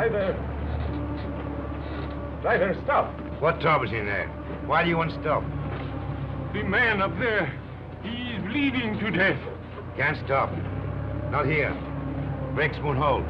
Driver! Driver, stop! What trouble's in there? Why do you want to stop? The man up there, he's bleeding to death. Can't stop. Not here. Brakes won't hold.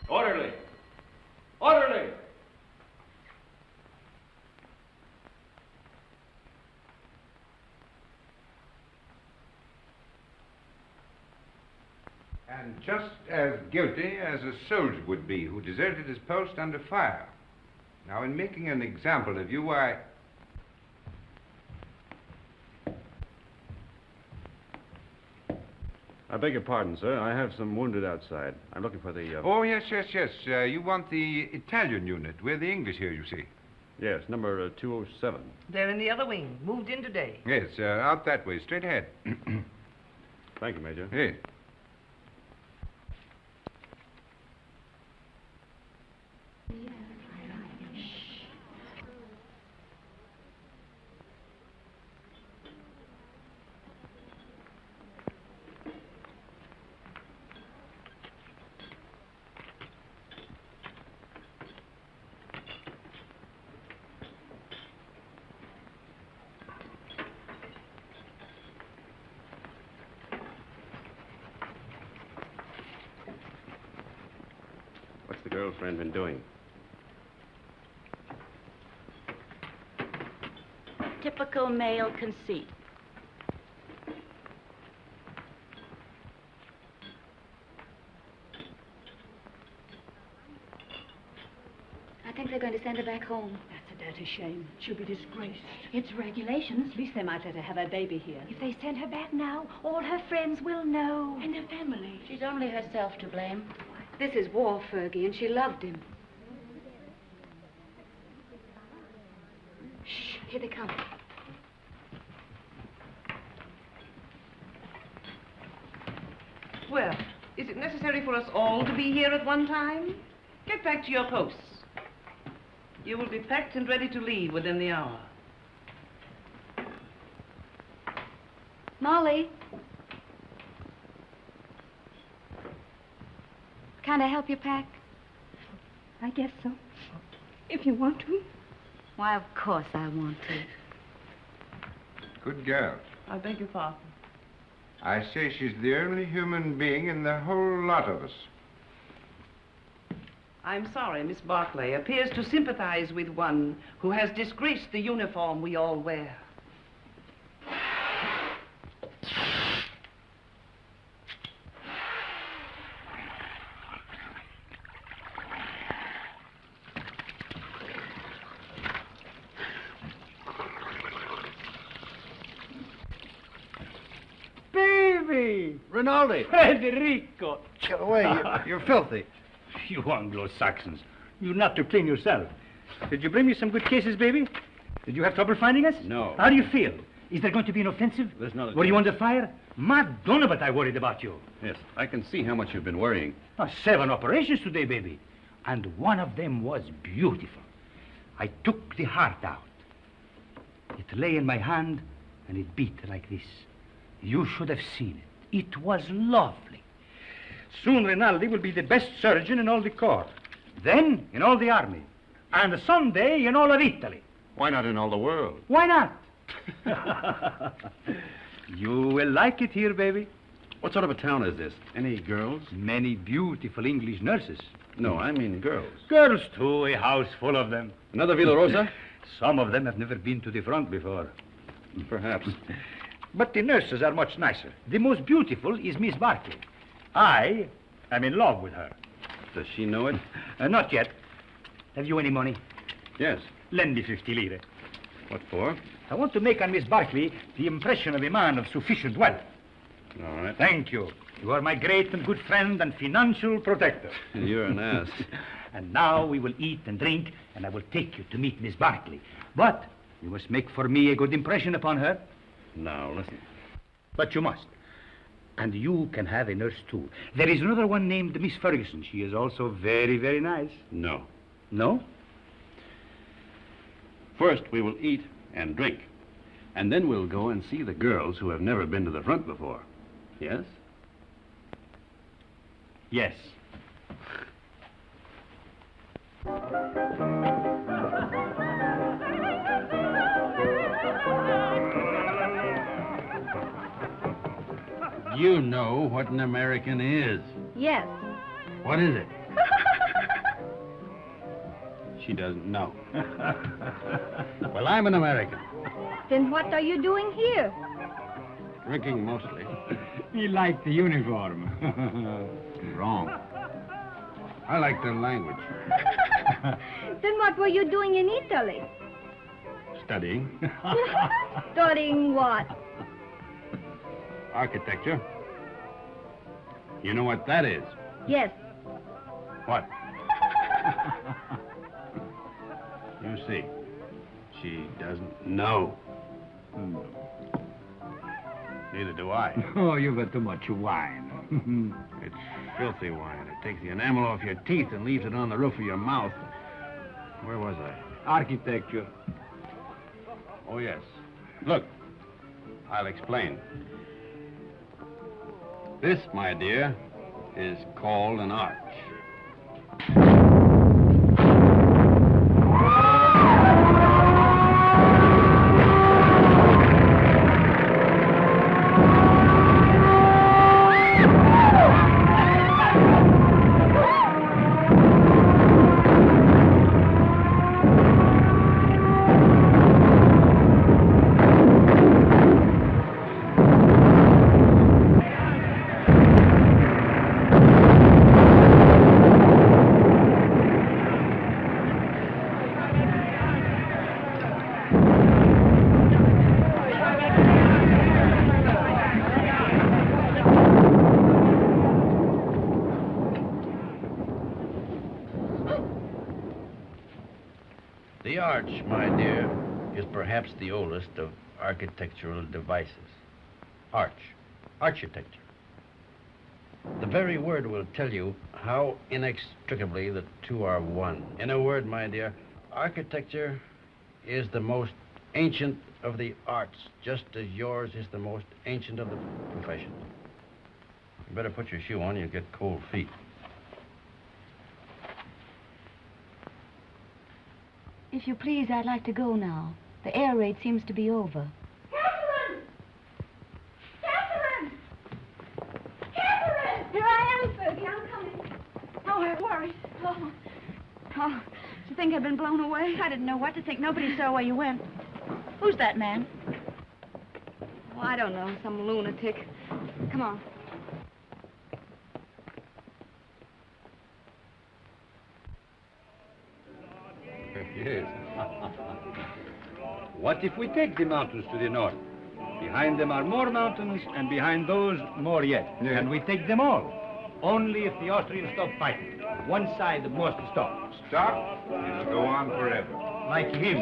Orderly! Orderly! And just as guilty as a soldier would be who deserted his post under fire. Now, in making an example of you, I beg your pardon, sir. I have some wounded outside. I'm looking for the... Oh, yes. You want the Italian unit. We're the English here, you see. Yes, number 207. They're in the other wing. Moved in today. Yes, out that way, straight ahead. Thank you, Major. Yes. What's the girlfriend been doing? Typical male conceit. I think they're going to send her back home. That's a dirty shame. She'll be disgraced. It's regulations. At least they might let her have her baby here. If they send her back now, all her friends will know. And her family. She's only herself to blame. This is war, Fergie, and she loved him. Shh, here they come. Well, is it necessary for us all to be here at one time? Get back to your posts. You will be packed and ready to leave within the hour. Molly. Can I help you pack? I guess so. If you want to. Why, of course I want to. Good girl. I beg your pardon. I say she's the only human being in the whole lot of us. I'm sorry, Miss Barkley appears to sympathize with one who has disgraced the uniform we all wear. Baby! Rinaldi! Federico! Get away, you're filthy. You Anglo-Saxons. You not to clean yourself. Did you bring me some good cases, baby? Did you have trouble finding us? No. How do you feel? Is there going to be an offensive? There's not a Were you chance. under fire? Madonna, but I worried about you. Yes, I can see how much you've been worrying. 7 operations today, baby. And one of them was beautiful. I took the heart out. It lay in my hand, and it beat like this. You should have seen it. It was lovely. Soon Rinaldi will be the best surgeon in all the corps. Then in all the army. And someday in all of Italy. Why not in all the world? Why not? You will like it here, baby. What sort of a town is this? Any girls? Many beautiful English nurses. No, I mean girls. Girls, too, a house full of them. Another Villa Rosa? Some of them have never been to the front before. Perhaps. But the nurses are much nicer. The most beautiful is Miss Barkley. I I'm in love with her. Does she know it? Not yet. Have you any money? Yes. Lend me 50 lire. What for? I want to make on Miss Barkley the impression of a man of sufficient wealth. All right. Thank you. You are my great and good friend and financial protector. You're an ass. And now we will eat and drink, and I will take you to meet Miss Barkley. But you must make for me a good impression upon her. Now, listen. But you must. And you can have a nurse, too. There is another one named Miss Ferguson. She is also very, very nice. No. No? First, we will eat and drink. And then we'll go and see the girls who have never been to the front before. Yes? Yes. You know what an American is. Yes. What is it? She doesn't know. Well, I'm an American. Then what are you doing here? Drinking mostly. He liked the uniform. Wrong. I like their language. Then what were you doing in Italy? Studying. Studying what? Architecture. You know what that is? Yes. What? You see, she doesn't know. Neither do I. Oh, you've had too much wine. It's filthy wine. It takes the enamel off your teeth and leaves it on the roof of your mouth. Where was I? Architecture. Oh, yes. Look, I'll explain. This, my dear, is called an arch. The arch, my dear, is perhaps the oldest of architectural devices. Arch. Architecture. The very word will tell you how inextricably the two are one. In a word, my dear, architecture is the most ancient of the arts, just as yours is the most ancient of the professions. You better put your shoe on, you'll get cold feet. If you please, I'd like to go now. The air raid seems to be over. Catherine! Catherine! Catherine! Here I am, Fergie. I'm coming. Oh, I'm worried. Oh. Oh, you think I've been blown away? I didn't know what to think. Nobody saw where you went. Who's that man? Oh, I don't know. Some lunatic. Come on. Yes. What if we take the mountains to the north? Behind them are more mountains, and behind those, more yet. Yeah. And we take them all. Only if the Austrians stop fighting. One side must stop. Stop? It'll go on forever. Like him.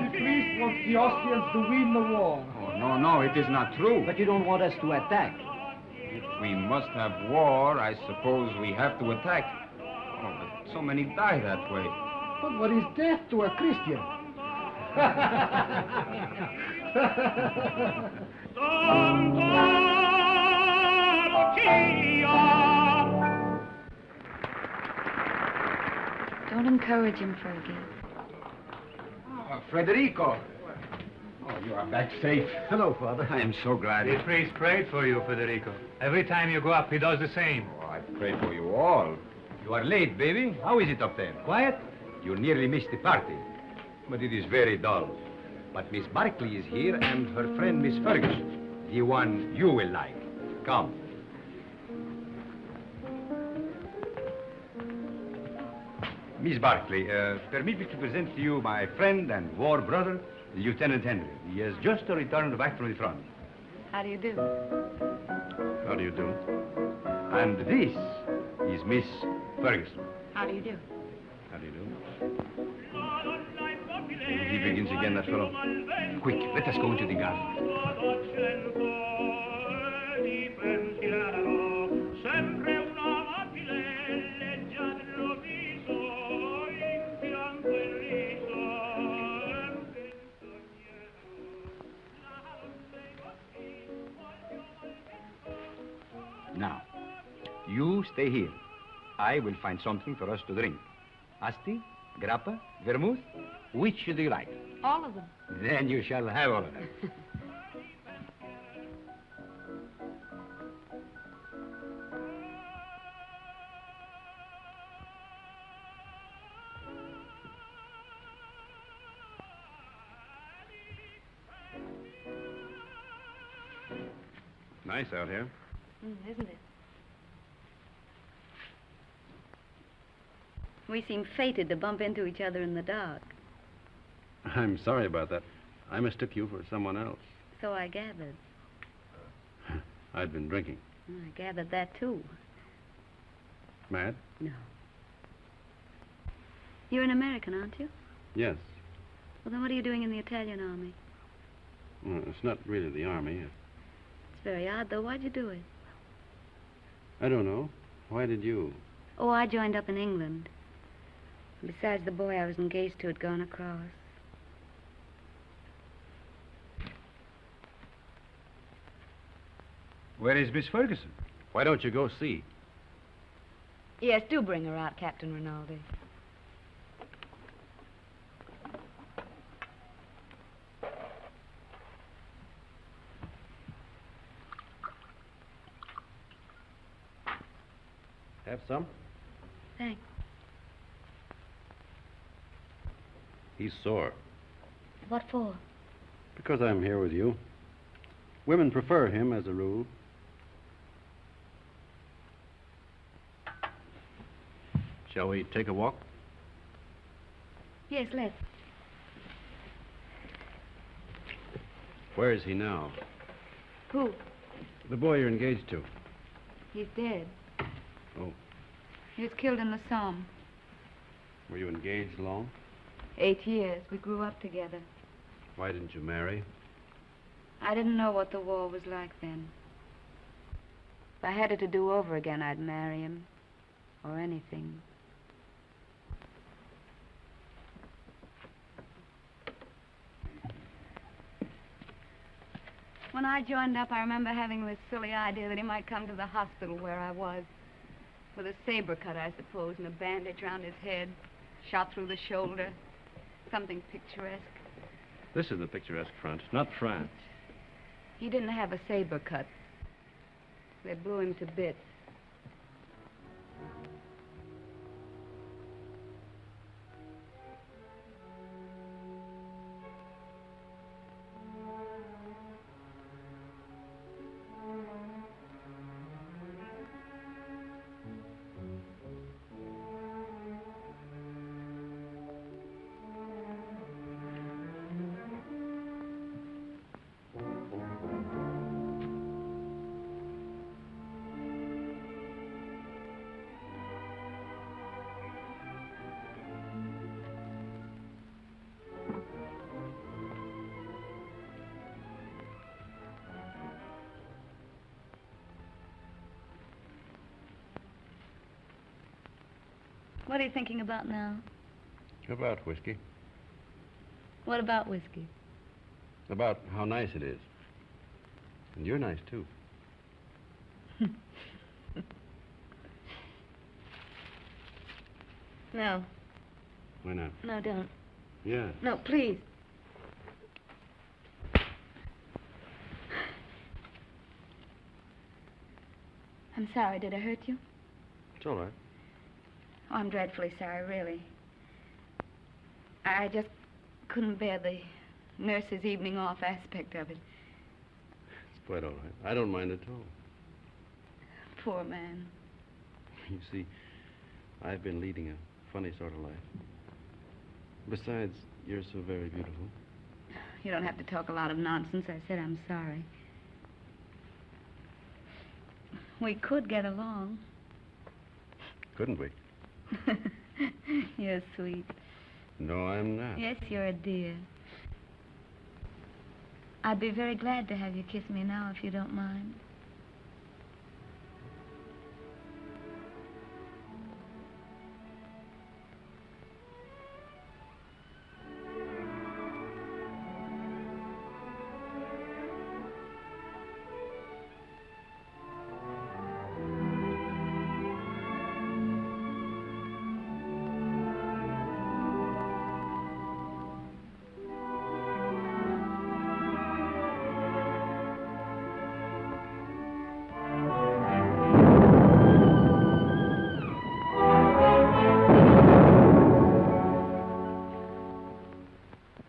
The priest wants the Austrians to win the war. Oh, no, it is not true. But you don't want us to attack. If we must have war, I suppose we have to attack. Oh, but so many die that way. But what is death to a Christian? Don't encourage him, Fergie. Federico. Oh, you are back safe. Hello, Father. I am so glad. The priest prayed for you, Federico. Every time you go up, he does the same. Oh, I pray for you all. You are late, baby. How is it up there? Quiet? You nearly missed the party, but it is very dull. But Miss Barkley is here and her friend Miss Ferguson, the one you will like. Come. Miss Barkley, permit me to present to you my friend and war brother, Lieutenant Henry. He has just returned back from the front. How do you do? How do you do? And this is Miss Ferguson. How do you do? How do you do? He begins again, that fellow. Quick, let us go into the garden. Now, you stay here. I will find something for us to drink. Asti, grappa, vermouth, which do you like? All of them. Then you shall have all of them. Nice out here. Isn't it? We seem fated to bump into each other in the dark. I'm sorry about that. I mistook you for someone else. So I gathered. I'd been drinking. I gathered that, too. Mad? No. You're an American, aren't you? Yes. Well, then what are you doing in the Italian army? Well, it's not really the army. It's very odd, though. Why'd you do it? I don't know. Why did you? Oh, I joined up in England. Besides, the boy I was engaged to had gone across. Where is Miss Ferguson? Why don't you go see? Yes, do bring her out, Captain Rinaldi. Have some? Thanks. He's sore. What for? Because I'm here with you. Women prefer him as a rule. Shall we take a walk? Yes, let's. Where is he now? Who? The boy you're engaged to. He's dead. Oh. He was killed in the Somme. Were you engaged long? 8 years. We grew up together. Why didn't you marry? I didn't know what the war was like then. If I had it to do over again, I'd marry him. Or anything. When I joined up, I remember having this silly idea that he might come to the hospital where I was. With a saber cut, I suppose, and a bandage round his head. Shot through the shoulder. Something picturesque. This is the picturesque front, not France. He didn't have a saber cut. They blew him to bits. What are you thinking about now? About whiskey. What about whiskey? About how nice it is. And you're nice, too. No. Why not? No, don't. Yeah. No, please. I'm sorry. Did I hurt you? It's all right. Oh, I'm dreadfully sorry, really. I just couldn't bear the nurse's evening off aspect of it. It's quite all right. I don't mind at all. Poor man. You see, I've been leading a funny sort of life. Besides, you're so very beautiful. You don't have to talk a lot of nonsense. I said I'm sorry. We could get along. Couldn't we? You're sweet. No, I'm not. Yes, you're a dear. I'd be very glad to have you kiss me now, if you don't mind.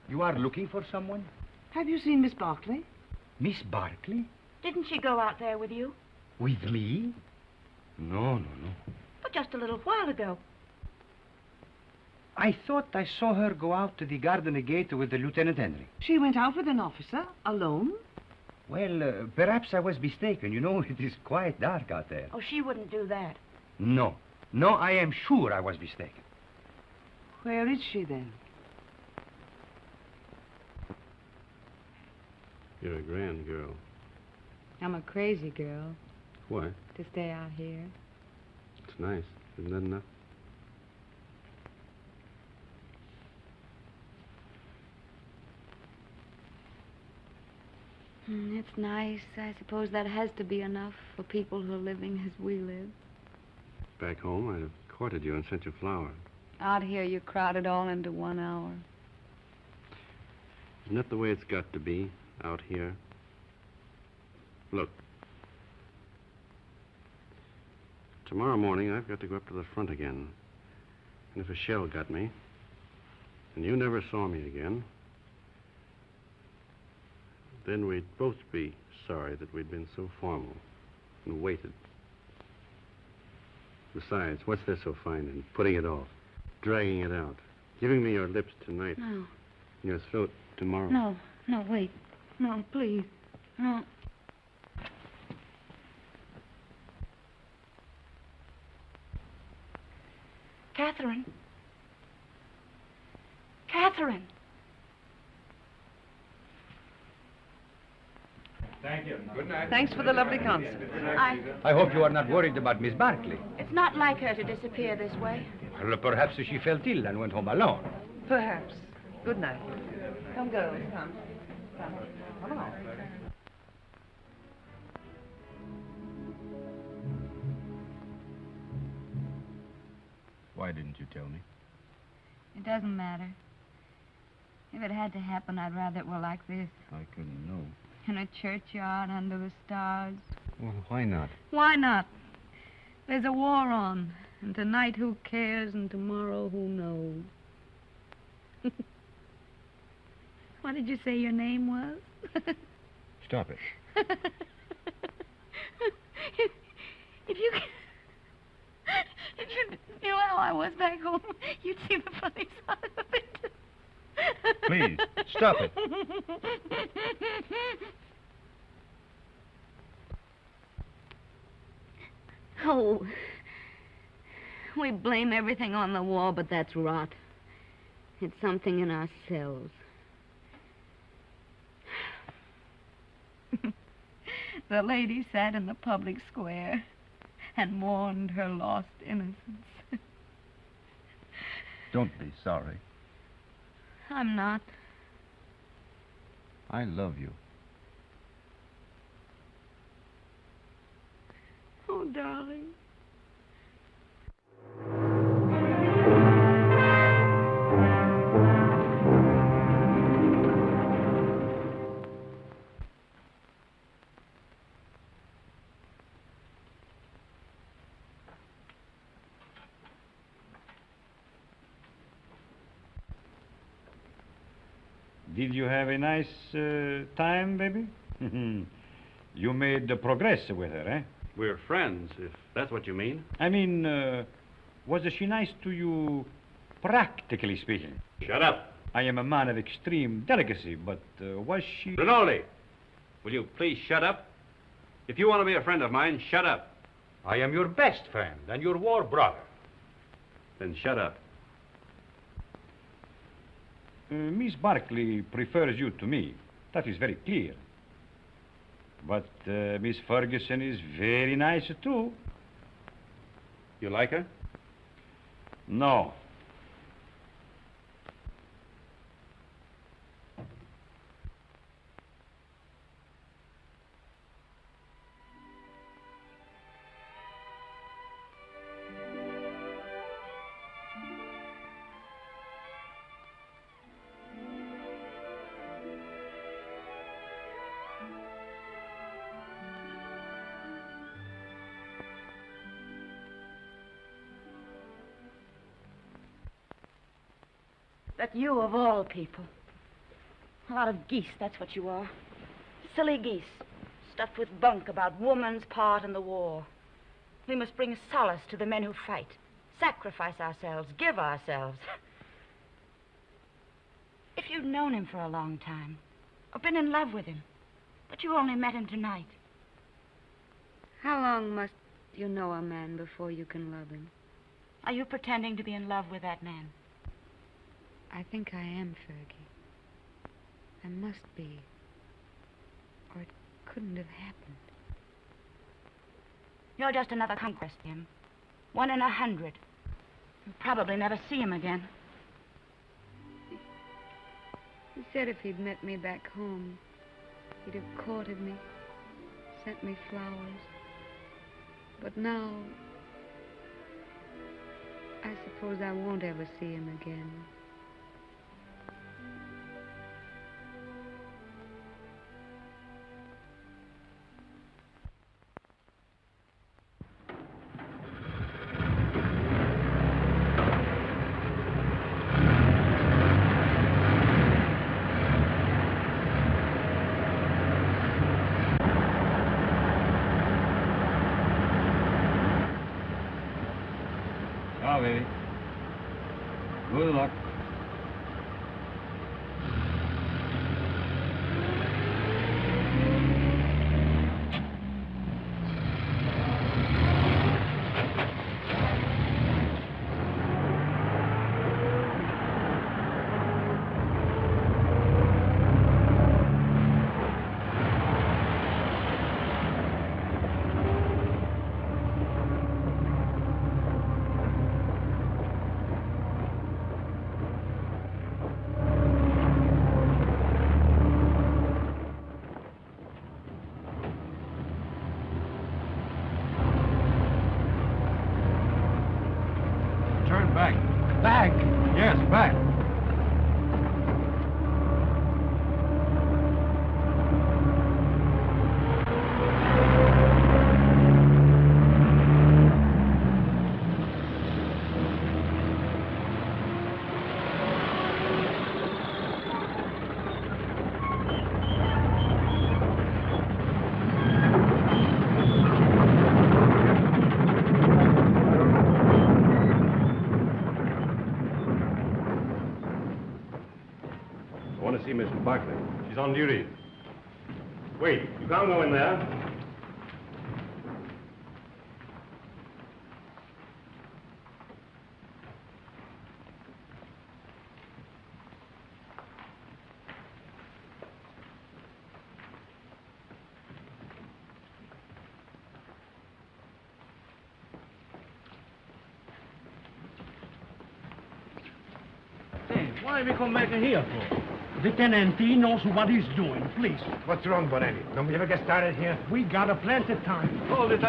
You are looking for someone? Have you seen Miss Barkley? Miss Barkley? Didn't she go out there with you? With me? No. But just a little while ago. I thought I saw her go out to the garden gate with the Lieutenant Henry. She went out with an officer, alone? Well, perhaps I was mistaken. You know, it is quite dark out there. Oh, she wouldn't do that. No, I am sure I was mistaken. Where is she then? You're a grand girl. I'm a crazy girl. What? To stay out here. It's nice. Isn't that enough? It's nice. I suppose that has to be enough for people who are living as we live. Back home, I'd have courted you and sent you flowers. Out here, you crowd it all into 1 hour. Isn't that the way it's got to be? Out here. Look. Tomorrow morning, I've got to go up to the front again. And if a shell got me, and you never saw me again, then we'd both be sorry that we'd been so formal and waited. Besides, what's there so fine in putting it off, dragging it out, giving me your lips tonight, No. and your throat tomorrow? No, wait. No, please. No. Catherine. Catherine. Thank you. Good night. Thanks for the lovely concert. I hope you are not worried about Miss Barkley. It's not like her to disappear this way. Well, perhaps she felt ill and went home alone. Perhaps. Good night. Come, girls. Come. Come along. Why didn't you tell me? It doesn't matter. If it had to happen, I'd rather it were like this. I couldn't know. In a churchyard under the stars. Well, why not? Why not? There's a war on. And tonight, who cares? And tomorrow, who knows? What did you say your name was? Stop it. If you knew how I was back home, you'd see the funny side of it. Please, stop it. Oh, we blame everything on the war, but that's rot. It's something in ourselves. The lady sat in the public square and mourned her lost innocence. Don't be sorry. I'm not. I love you. Oh, darling. Did you have a nice time, baby? You made progress with her, eh? We're friends, if that's what you mean. I mean, was she nice to you, practically speaking? Shut up. I am a man of extreme delicacy, but was she... Rinaldi, will you please shut up? If you want to be a friend of mine, shut up. I am your best friend and your war brother. Then shut up. Miss Barkley prefers you to me. That is very clear. But Miss Ferguson is very nice, too. You like her? No. That you of all people. A lot of geese, that's what you are. Silly geese, stuffed with bunk about woman's part in the war. We must bring solace to the men who fight, sacrifice ourselves, give ourselves. If you'd known him for a long time, or been in love with him, but you only met him tonight. How long must you know a man before you can love him? Are you pretending to be in love with that man? I think I am, Fergie. I must be. Or it couldn't have happened. You're just another conquest, Tim. 1 in 100. You'll probably never see him again. He said if he'd met me back home, he'd have courted me, sent me flowers. But now, I suppose I won't ever see him again. Ciao, baby. Good luck. Back. Back? Yes, back. Miss Barkley. She's on duty. Wait, you can't go in there. Why we come back here for? The tenant knows what he's doing, please. What's wrong, Bonetti? Don't we ever get started here? We got a plenty of time. Hold it.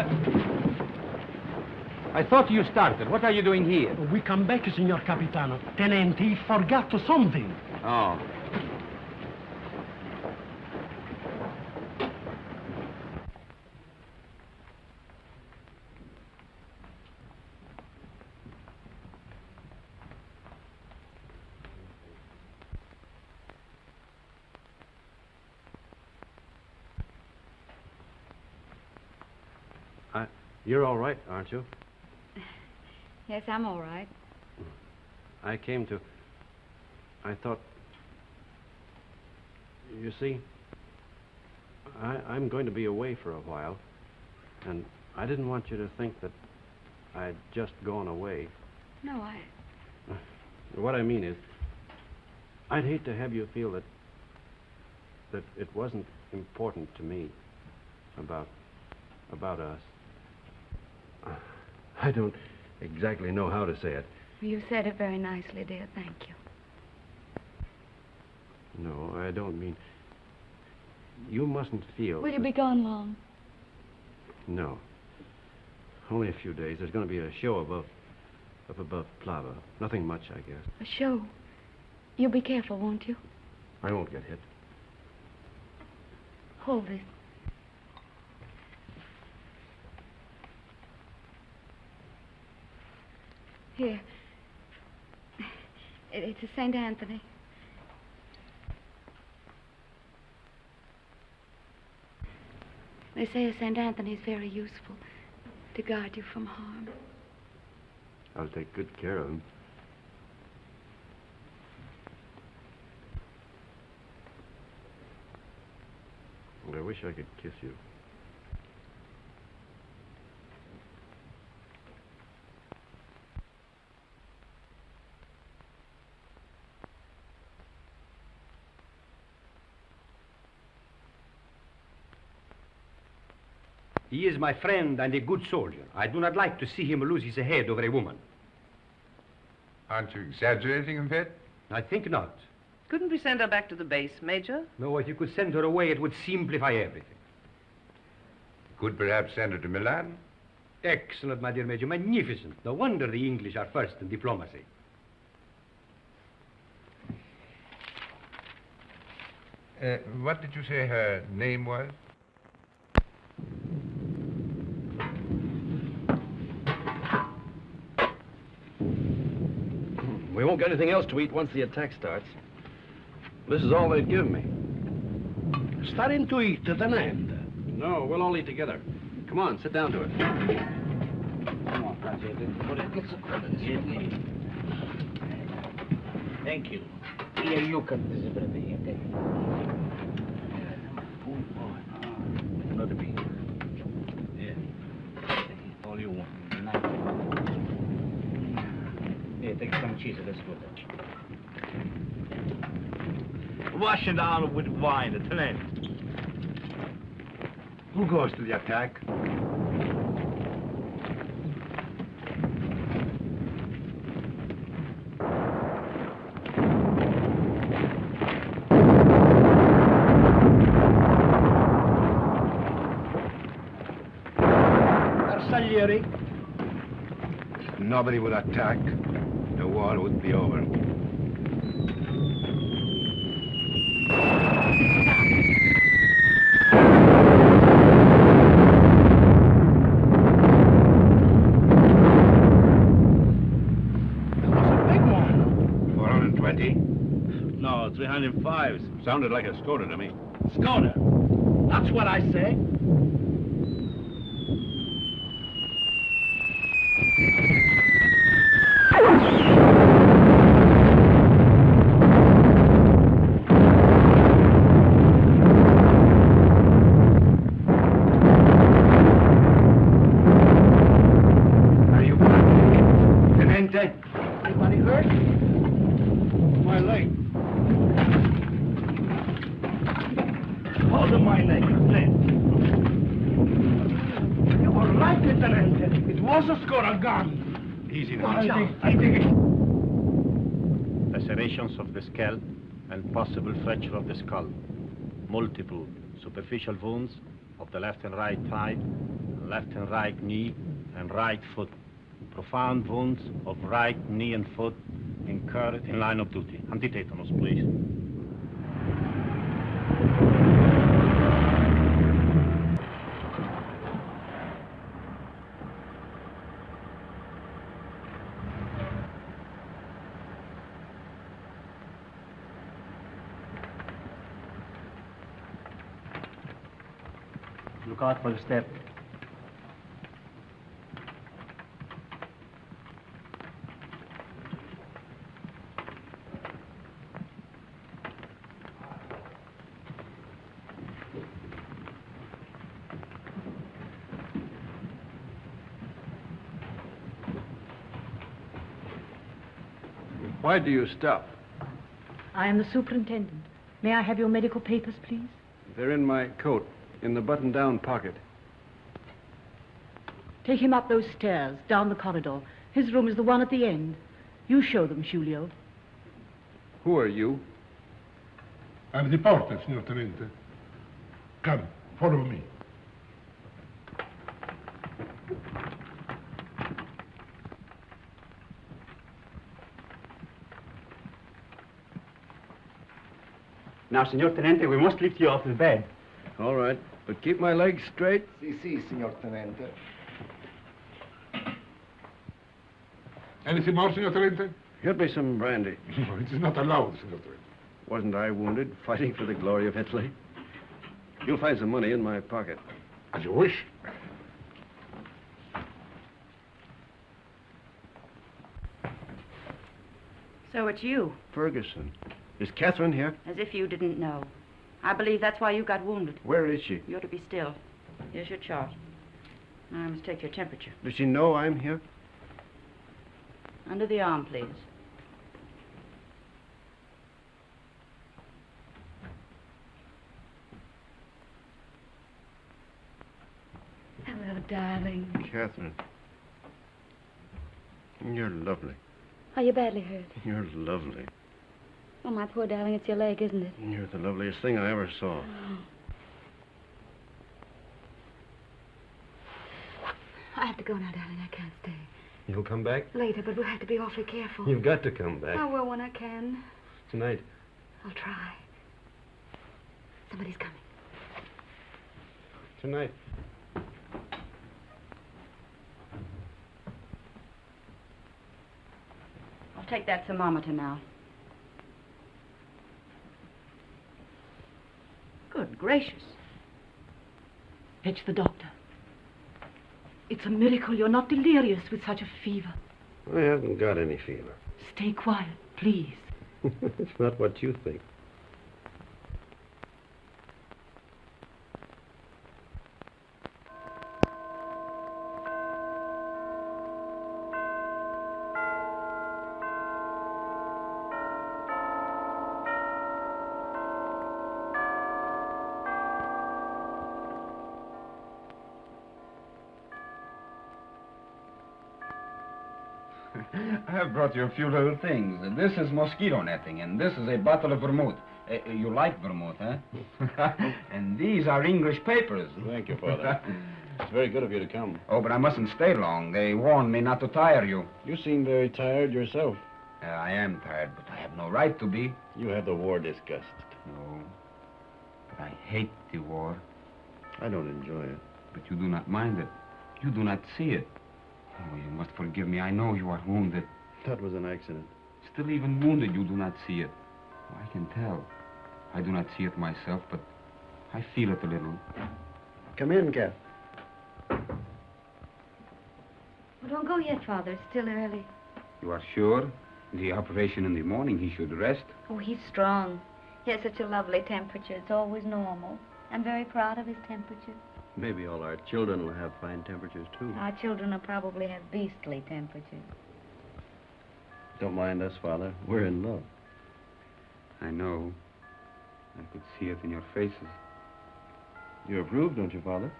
I thought you started. What are you doing here? We come back, Signor Capitano. Tenenti forgot something. Oh. You're all right, aren't you? Yes, I'm all right. I thought... You see, I'm going to be away for a while, and I didn't want you to think that I'd just gone away. No, What I mean is, I'd hate to have you feel that it wasn't important to me about us. I don't exactly know how to say it. You said it very nicely, dear. Thank you. No, I don't mean... You mustn't feel... Will you be gone long? No. Only a few days. There's going to be a show up above Plava. Nothing much, I guess. A show? You'll be careful, won't you? I won't get hit. Hold it. Here. It's a St. Anthony. They say a St. Anthony's very useful to guard you from harm. I'll take good care of him. I wish I could kiss you. He is my friend and a good soldier. I do not like to see him lose his head over a woman. Aren't you exaggerating a bit? I think not. Couldn't we send her back to the base, Major? No, if you could send her away, it would simplify everything. Could perhaps send her to Milan? Excellent, my dear Major. Magnificent. No wonder the English are first in diplomacy. What did you say her name was? We won't get anything else to eat once the attack starts. This is all they'd give me. Starting to eat at an end. No, we'll all eat together. Come on, sit down to it. Come on, thank you. Here, you cut this everything. Another piece. Yeah. All you want. Here, take some cheese. Let's go. Wash it down with wine at an end. Who goes to the attack? If nobody would attack, the war would be over. No, 305s. Sounded like a Skoda to me. Skoda? That's what I say. Are you Tenente? Anybody hurt? My leg. Hold my neck, Flint. You were right, Lieutenant. It was a Skoda gun. Easy now. now. I dig it. Lacerations of the scalp and possible fracture of the skull. Multiple superficial wounds of the left and right thigh, left and right knee, and right foot. Profound wounds of right knee and foot incurred in line of duty. Antitetanus, please. Look out for the step. Why do you stop? I am the superintendent. May I have your medical papers, please? They're in my coat, in the button-down pocket. Take him up those stairs, down the corridor. His room is the one at the end. You show them, Giulio. Who are you? I'm the porter, signor Tenente. Come, follow me. Now, Signor Tenente, we must lift you off the bed. All right, but keep my legs straight. Si, signor Tenente. Anything more, signor Tenente? Get me some brandy. No, it is not allowed, signor Tenente. Wasn't I wounded, fighting for the glory of Italy? You'll find some money in my pocket. As you wish. So it's you. Ferguson. Is Catherine here? As if you didn't know. I believe that's why you got wounded. Where is she? You ought to be still. Here's your chart. Now I must take your temperature. Does she know I'm here? Under the arm, please. Hello, darling. Catherine. You're lovely. Are you badly hurt? You're lovely. Oh, my poor darling, it's your leg, isn't it? You're the loveliest thing I ever saw. I have to go now, darling. I can't stay. You'll come back? Later, but we'll have to be awfully careful. You've got to come back. I will when I can. Tonight. I'll try. Somebody's coming. Tonight. I'll take that thermometer now. Good gracious. Fetch the doctor. It's a miracle you're not delirious with such a fever. I haven't got any fever. Stay quiet, please. It's not what you think. I have brought you a few little things. This is mosquito netting, and this is a bottle of vermouth. You like vermouth, huh? And these are English papers. Thank you, Father. It's very good of you to come. Oh, but I mustn't stay long. They warned me not to tire you. You seem very tired yourself. I am tired, but I have no right to be. You have the war disgust. No, but I hate the war. I don't enjoy it. But you do not mind it. You do not see it. Oh, you must forgive me. I know you are wounded. That was an accident. Still, even wounded, you do not see it. Oh, I can tell. I do not see it myself, but I feel it a little. Come in, Kath. Well, don't go yet, Father. It's still early. You are sure? The operation in the morning, he should rest. Oh, he's strong. He has such a lovely temperature. It's always normal. I'm very proud of his temperature. Maybe all our children will have fine temperatures, too. Our children will probably have beastly temperatures. Don't mind us, Father. We're in love. I know. I could see it in your faces. You approve, don't you, Father?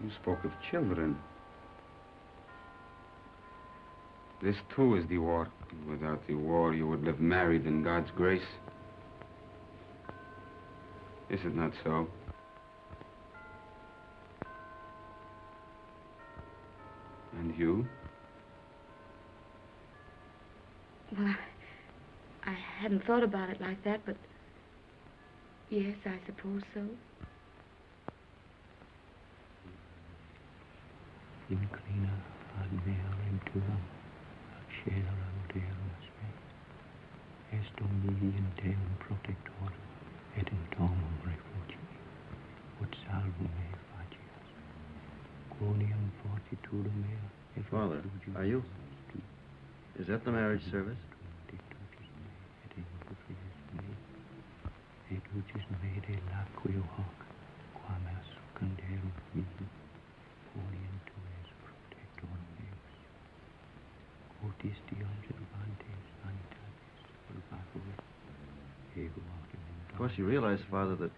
You spoke of children. This, too, is the war. Without the war, you would live married in God's grace. Is it not so? And you? Well, I hadn't thought about it like that, but yes, I suppose so. Inclina ad meam tuam, accelera deus me. Est Domini in Deum protector, et in domum refugi, ut salvum me facias. Quoniam fortitudo mea. Father, are you? Is that the marriage service? Et ucis me de laqueo hoc, quam est secundarum mihi, quoniam tu es protector meus. Of course, you realize, Father, that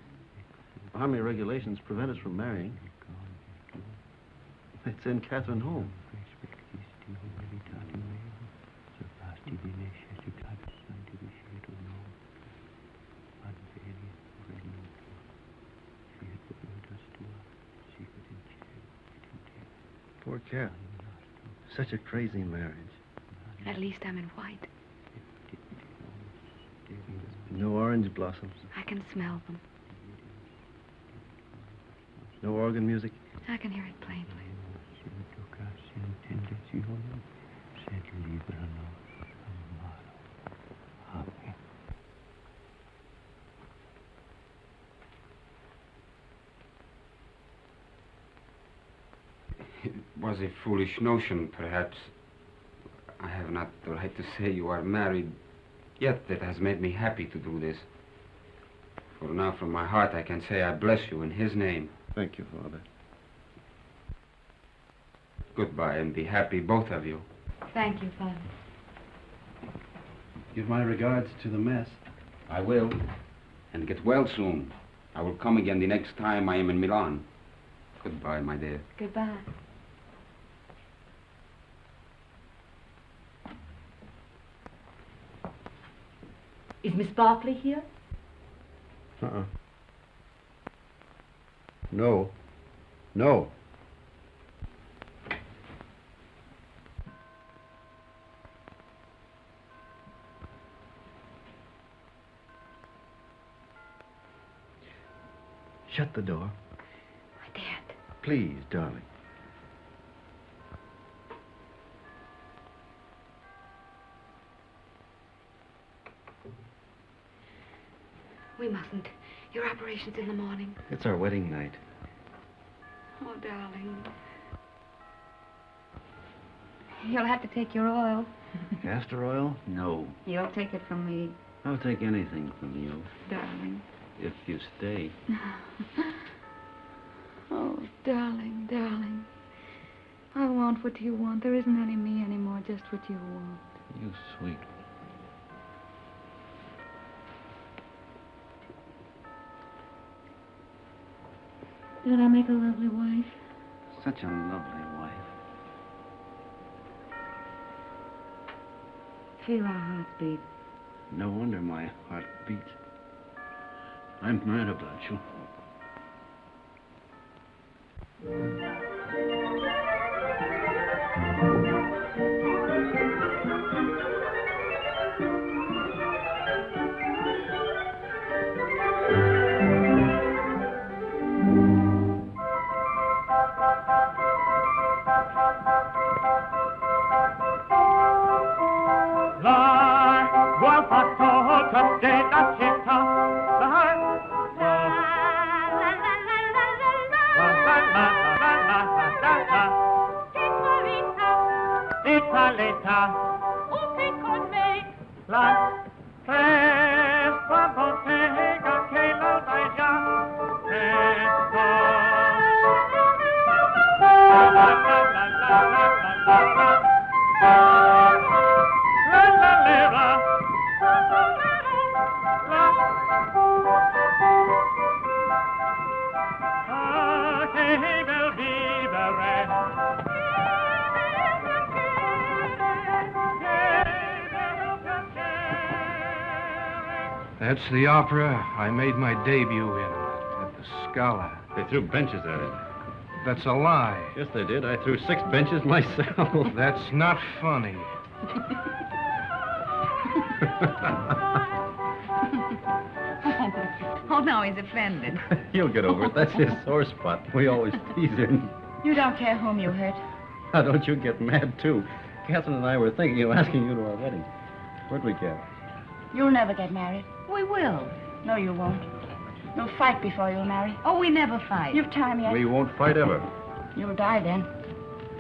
army regulations prevent us from marrying. It's in Catherine home. Poor Cat. Such a crazy marriage. At least I'm in white. No orange blossoms. I can smell them. No organ music. I can hear it plainly. It was a foolish notion, perhaps. I have not the right to say you are married, yet that has made me happy to do this. For now, from my heart, I can say I bless you in his name. Thank you, Father. Goodbye, and be happy, both of you. Thank you, Father. Give my regards to the mess. I will. And get well soon. I will come again the next time I am in Milan. Goodbye, my dear. Goodbye. Is Miss Barkley here? No. No. Shut the door. I can't. Please, darling. We mustn't. Your operation's in the morning. It's our wedding night. Oh, darling. You'll have to take your oil. Castor oil? No. You'll take it from me, I'll take anything from you, darling. if you stay. Oh, darling, darling. I want what you want. There isn't any me anymore, just what you want. You sweet. Did I make a lovely wife? Such a lovely wife. Feel our hearts beat. No wonder my heart beats. I'm mad about you. That's the opera I made my debut in at the Scala. They threw benches at it. That's a lie. Yes, they did. I threw 6 benches myself. That's not funny. Oh, now he's offended. He'll get over it. That's his sore spot. We always tease him. You don't care whom you hurt. Now, don't you get mad, too. Catherine and I were thinking of asking you to our wedding. Where'd we get? You'll never get married. We will. No, you won't. You'll fight before you'll marry. Oh, we never fight. You've time yet. We won't fight ever. You'll die then.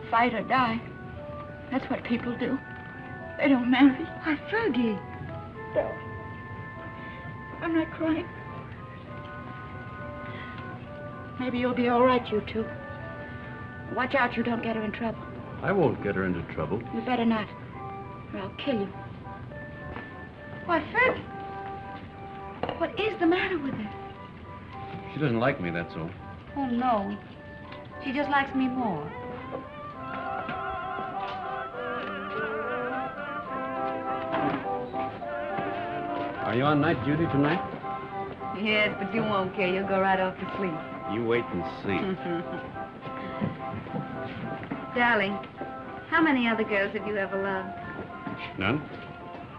Fight or die. That's what people do. They don't marry. Why, Fergie. No. I'm not crying. Maybe you'll be all right, you two. Watch out you don't get her in trouble. I won't get her into trouble. You better not. or I'll kill you. Why, Fred, what is the matter with her? She doesn't like me, that's all. Oh, no. She just likes me more. Are you on night duty tonight? Yes, but you won't care. You'll go right off to sleep. You wait and see. Darling, how many other girls have you ever loved? None?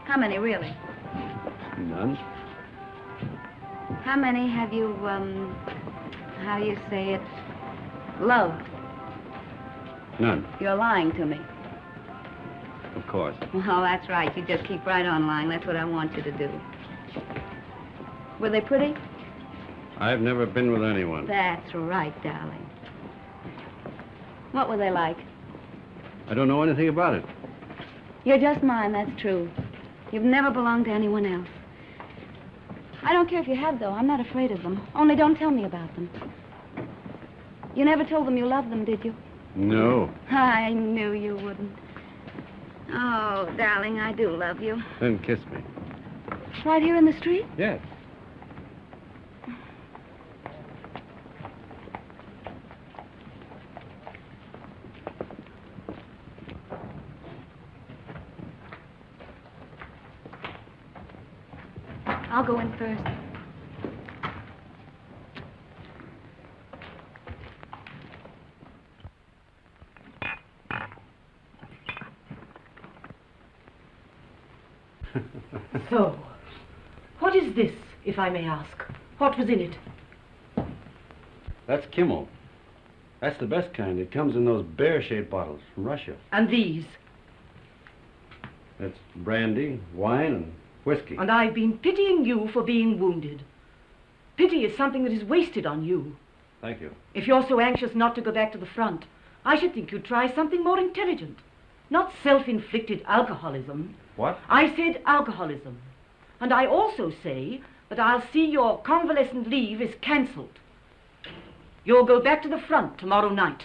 How many, really? None. How many have you, how do you say it, loved? None, You're lying to me. of course. Well, that's right. You just keep right on lying. That's what I want you to do. Were they pretty? I've never been with anyone. That's right, darling. What were they like? I don't know anything about it. You're just mine, that's true. You've never belonged to anyone else. I don't care if you have, though. I'm not afraid of them. Only don't tell me about them. You never told them you loved them, did you? No. I knew you wouldn't. Oh, darling, I do love you. Then kiss me. Right here in the street? Yes. I'll go in first. So, what is this, if I may ask? What was in it? That's Kimmel. That's the best kind. It comes in those bear-shaped bottles from Russia. And these? That's brandy, wine, and whiskey. And I've been pitying you for being wounded. Pity is something that is wasted on you. Thank you. If you're so anxious not to go back to the front, I should think you'd try something more intelligent. Not self-inflicted alcoholism. What? I said alcoholism. And I also say that I'll see your convalescent leave is cancelled. You'll go back to the front tomorrow night.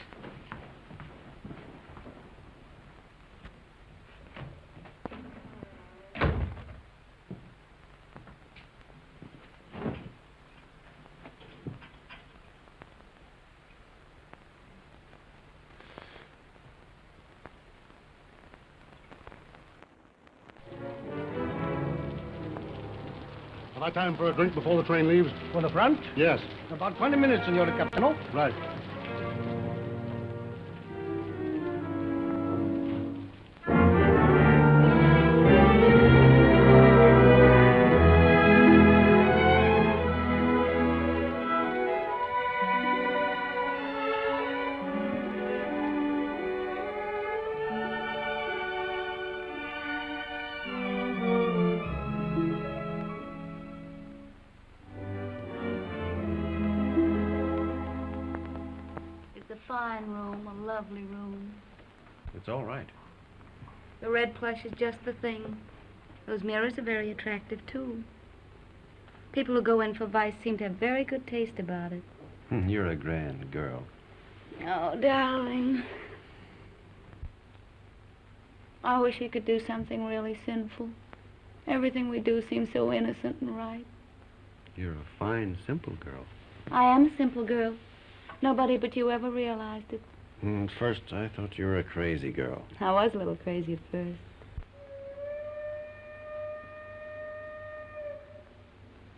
Have I time for a drink before the train leaves? For the front? Yes. About 20 minutes, Signor Capitano. Right. Fine room, a lovely room. It's all right. The red plush is just the thing. Those mirrors are very attractive, too. People who go in for vice seem to have very good taste about it. You're a grand girl. Oh, darling. I wish he could do something really sinful. Everything we do seems so innocent and right. You're a fine, simple girl. I am a simple girl. Nobody but you ever realized it. At first, I thought you were a crazy girl. I was a little crazy at first.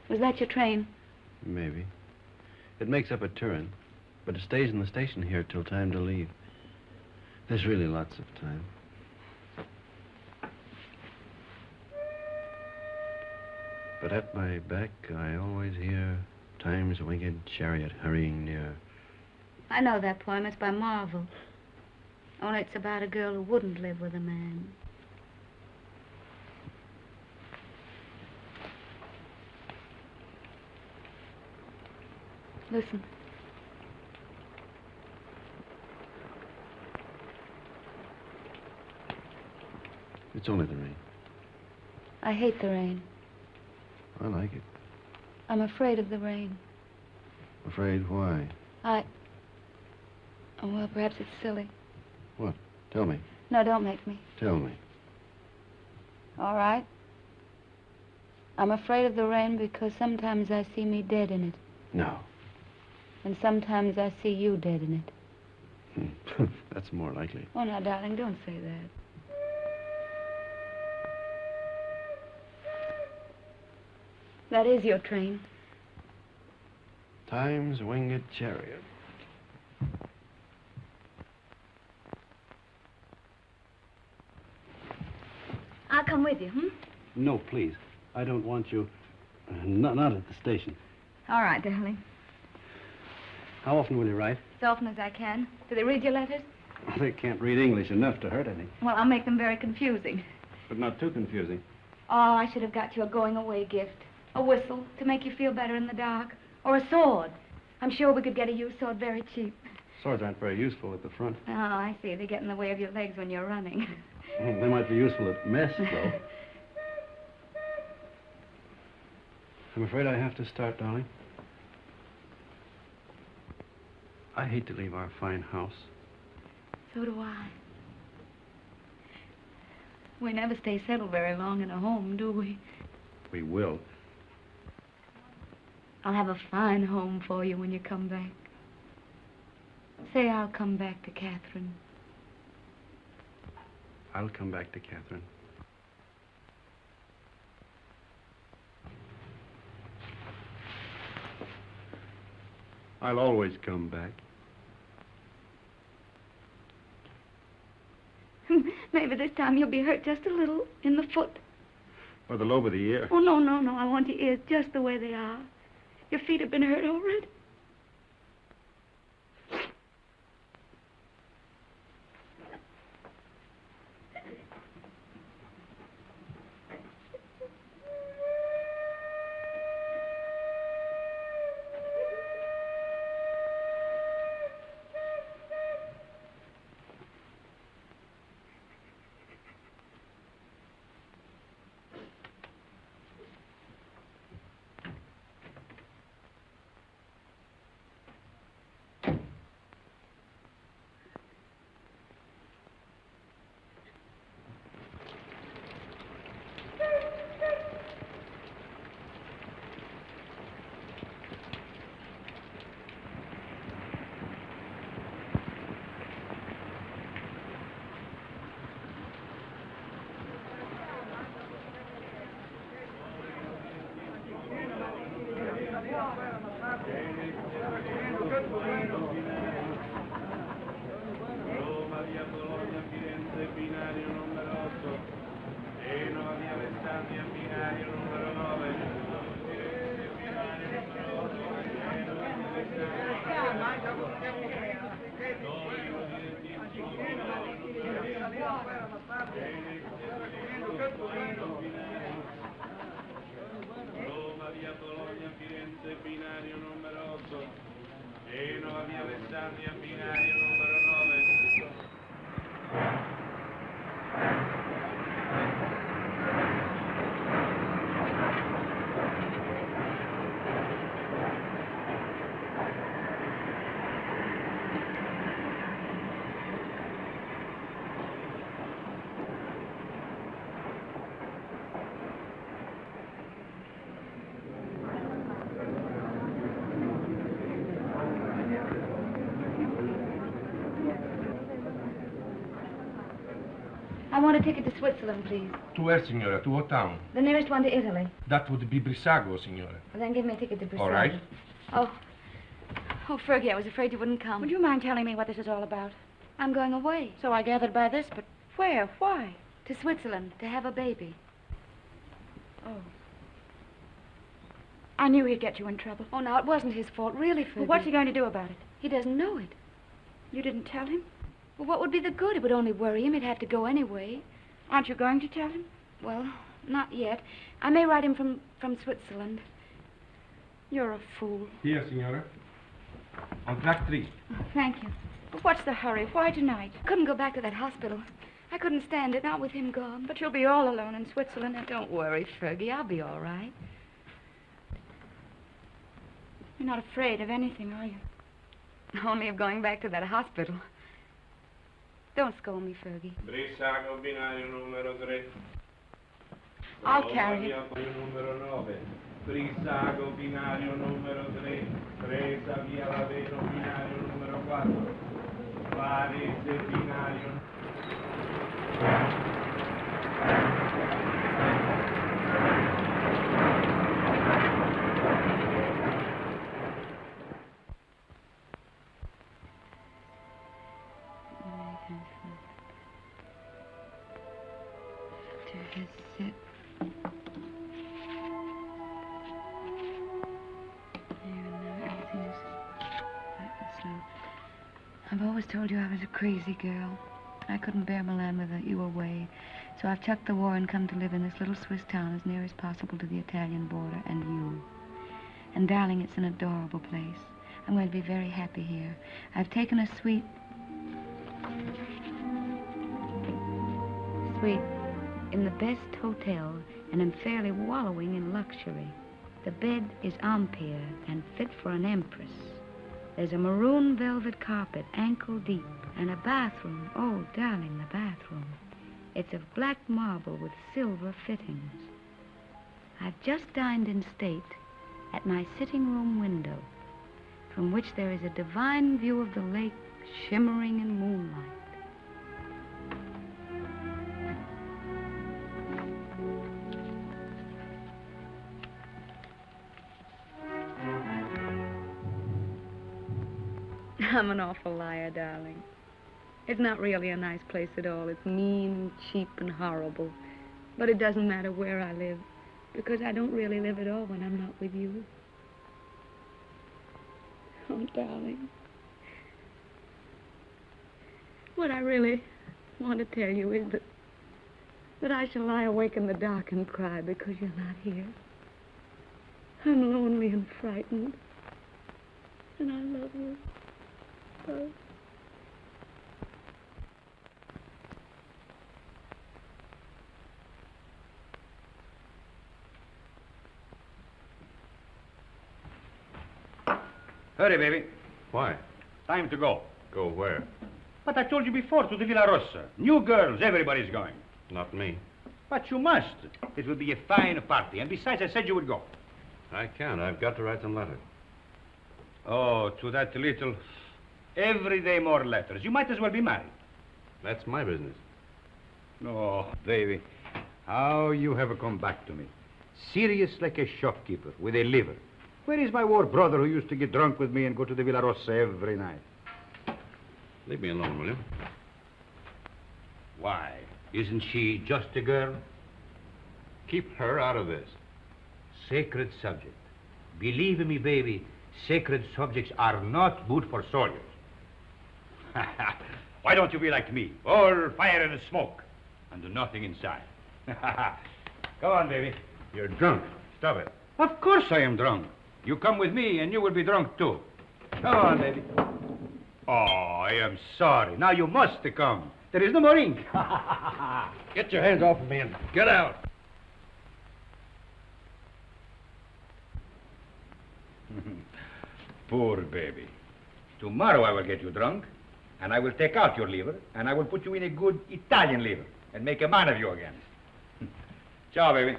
Was that your train? Maybe. It makes up at Turin, but it stays in the station here till time to leave. There's really lots of time. But at my back, I always hear time's winged chariot hurrying near. I know that poem. It's by Marvel. Only it's about a girl who wouldn't live with a man. Listen. It's only the rain. I hate the rain. I like it. I'm afraid of the rain. Afraid why? Oh, well, perhaps it's silly. What? Tell me. No, don't make me. Tell me. All right. I'm afraid of the rain because sometimes I see me dead in it. No. And sometimes I see you dead in it. That's more likely. Oh, now, darling, don't say that. That is your train. Time's winged chariot. I'll come with you, No, please. I don't want you. Not at the station. All right, darling. How often will you write? As often as I can. Do they read your letters? They can't read English enough to hurt any. Well, I'll make them very confusing. But not too confusing. Oh, I should have got you a going-away gift. A whistle to make you feel better in the dark. Or a sword. I'm sure we could get a used sword very cheap. Swords aren't very useful at the front. Oh, I see. They get in the way of your legs when you're running. They might be useful at mess, though. I'm afraid I have to start, darling. I hate to leave our fine house. So do I. We never stay settled very long in a home, do we? We will. I'll have a fine home for you when you come back. Say I'll come back to Catherine. I'll come back to Catherine. I'll always come back. Maybe this time you'll be hurt just a little in the foot. Or the lobe of the ear. Oh, no, no, no. I want your ears just the way they are. Your feet have been hurt already. I want a ticket to Switzerland, please. To where, signora? To what town? The nearest one to Italy. That would be Brissago, signora. Well, then give me a ticket to Brissago. All right. Oh, Fergie, I was afraid you wouldn't come. Would you mind telling me what this is all about? I'm going away. So I gathered by this, but where? Why? To Switzerland, to have a baby. Oh. I knew he'd get you in trouble. Oh, no, it wasn't his fault, really, Fergie. Well, what's he going to do about it? He doesn't know it. You didn't tell him? Well, what would be the good? It would only worry him. He'd have to go anyway. Aren't you going to tell him? Well, not yet. I may write him from Switzerland. You're a fool. Here, signora. On track 3. Oh, thank you. But what's the hurry? Why tonight? I couldn't go back to that hospital. I couldn't stand it, not with him gone. But you'll be all alone in Switzerland. And don't worry, Fergie. I'll be all right. You're not afraid of anything, are you? Only of going back to that hospital. Don't scold me, Fergie. Brissago binario numero 3. I'll carry it. Numero 9. Brissago binario numero 3. Presa via Laveno binario numero 4. Varese binario. I've always told you I was a crazy girl. I couldn't bear Milan without you away. So I've chucked the war and come to live in this little Swiss town as near as possible to the Italian border and you. And darling, it's an adorable place. I'm going to be very happy here. I've taken a suite in the best hotel and am fairly wallowing in luxury. The bed is ampere and fit for an empress. There's a maroon velvet carpet, ankle deep, and a bathroom. Oh, darling, the bathroom. It's of black marble with silver fittings. I've just dined in state at my sitting room window, from which there is a divine view of the lake shimmering in moonlight. I'm an awful liar, darling. It's not really a nice place at all. It's mean and cheap and horrible. But it doesn't matter where I live, because I don't really live at all when I'm not with you. Oh, darling. What I really want to tell you is that I shall lie awake in the dark and cry because you're not here. I'm lonely and frightened. And I love you. Oh. Hurry, baby. Why? Time to go. Go where? But I told you before, to the Villa Rossa. New girls, everybody's going. Not me. But you must. It will be a fine party. And besides, I said you would go. I can't. I've got to write some letters. Oh, to that little... Every day more letters. You might as well be married. That's my business. Oh, baby, how you have come back to me. Serious like a shopkeeper with a liver. Where is my war brother who used to get drunk with me and go to the Villa Rossa every night? Leave me alone, will you? Why? Isn't she just a girl? Keep her out of this. Sacred subject. Believe me, baby, sacred subjects are not good for soldiers. Why don't you be like me? All fire and smoke, and nothing inside. Go on, baby. You're drunk. Stop it. Of course I am drunk. You come with me, and you will be drunk, too. Come on, baby. Oh, I am sorry. Now you must come. There is no more ink. Get your hands off of me and get out. Poor baby. Tomorrow I will get you drunk, and I will take out your liver, and I will put you in a good Italian liver, and make a man of you again. Ciao, baby.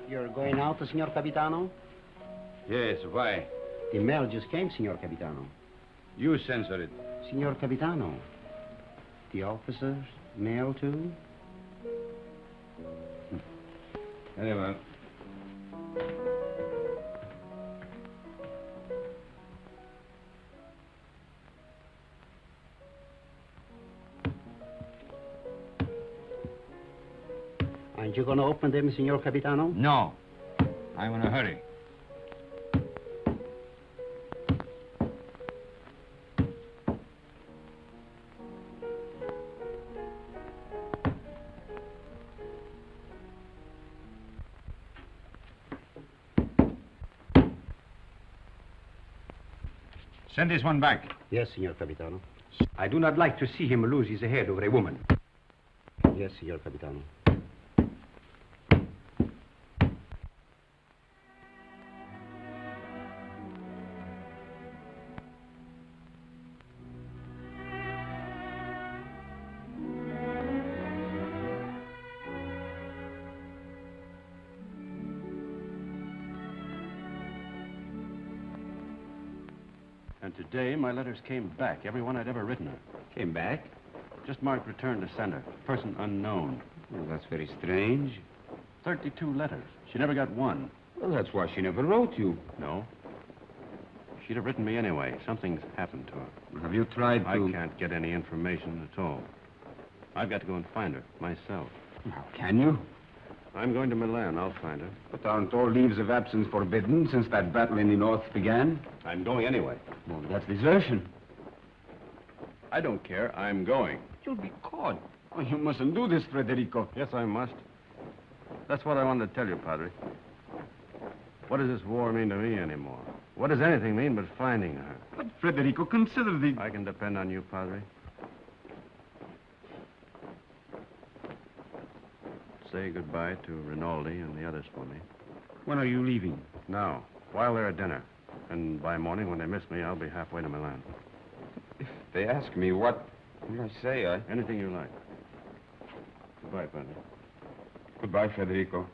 You're going out, Signor Capitano? Yes, why? The mail just came, Signor Capitano. You censor it. Signor Capitano, the officers' mail, too? Very well. Aren't you going to open them, Signor Capitano? No. I'm in a hurry. Send this one back. Yes, Signor Capitano. I do not like to see him lose his head over a woman. Yes, Signor Capitano. And today, my letters came back, every one I'd ever written her. Came back? Just marked return to sender. Person unknown. Well, that's very strange. 32 letters. She never got one. Well, that's why she never wrote you. No. She'd have written me anyway. Something's happened to her. Have you tried to... I can't get any information at all. I've got to go and find her, myself. How can you? I'm going to Milan. I'll find her. But aren't all leaves of absence forbidden since that battle in the north began? I'm going anyway. Well, that's desertion. I don't care. I'm going. You'll be caught. Oh, you mustn't do this, Federico. Yes, I must. That's what I wanted to tell you, Padre. What does this war mean to me anymore? What does anything mean but finding her? But, Federico, consider the... I can depend on you, Padre. Say goodbye to Rinaldi and the others for me. When are you leaving? Now, while they're at dinner. And by morning, when they miss me, I'll be halfway to Milan. If they ask me what will I say, Anything you like. Goodbye, Padre. Goodbye, Federico.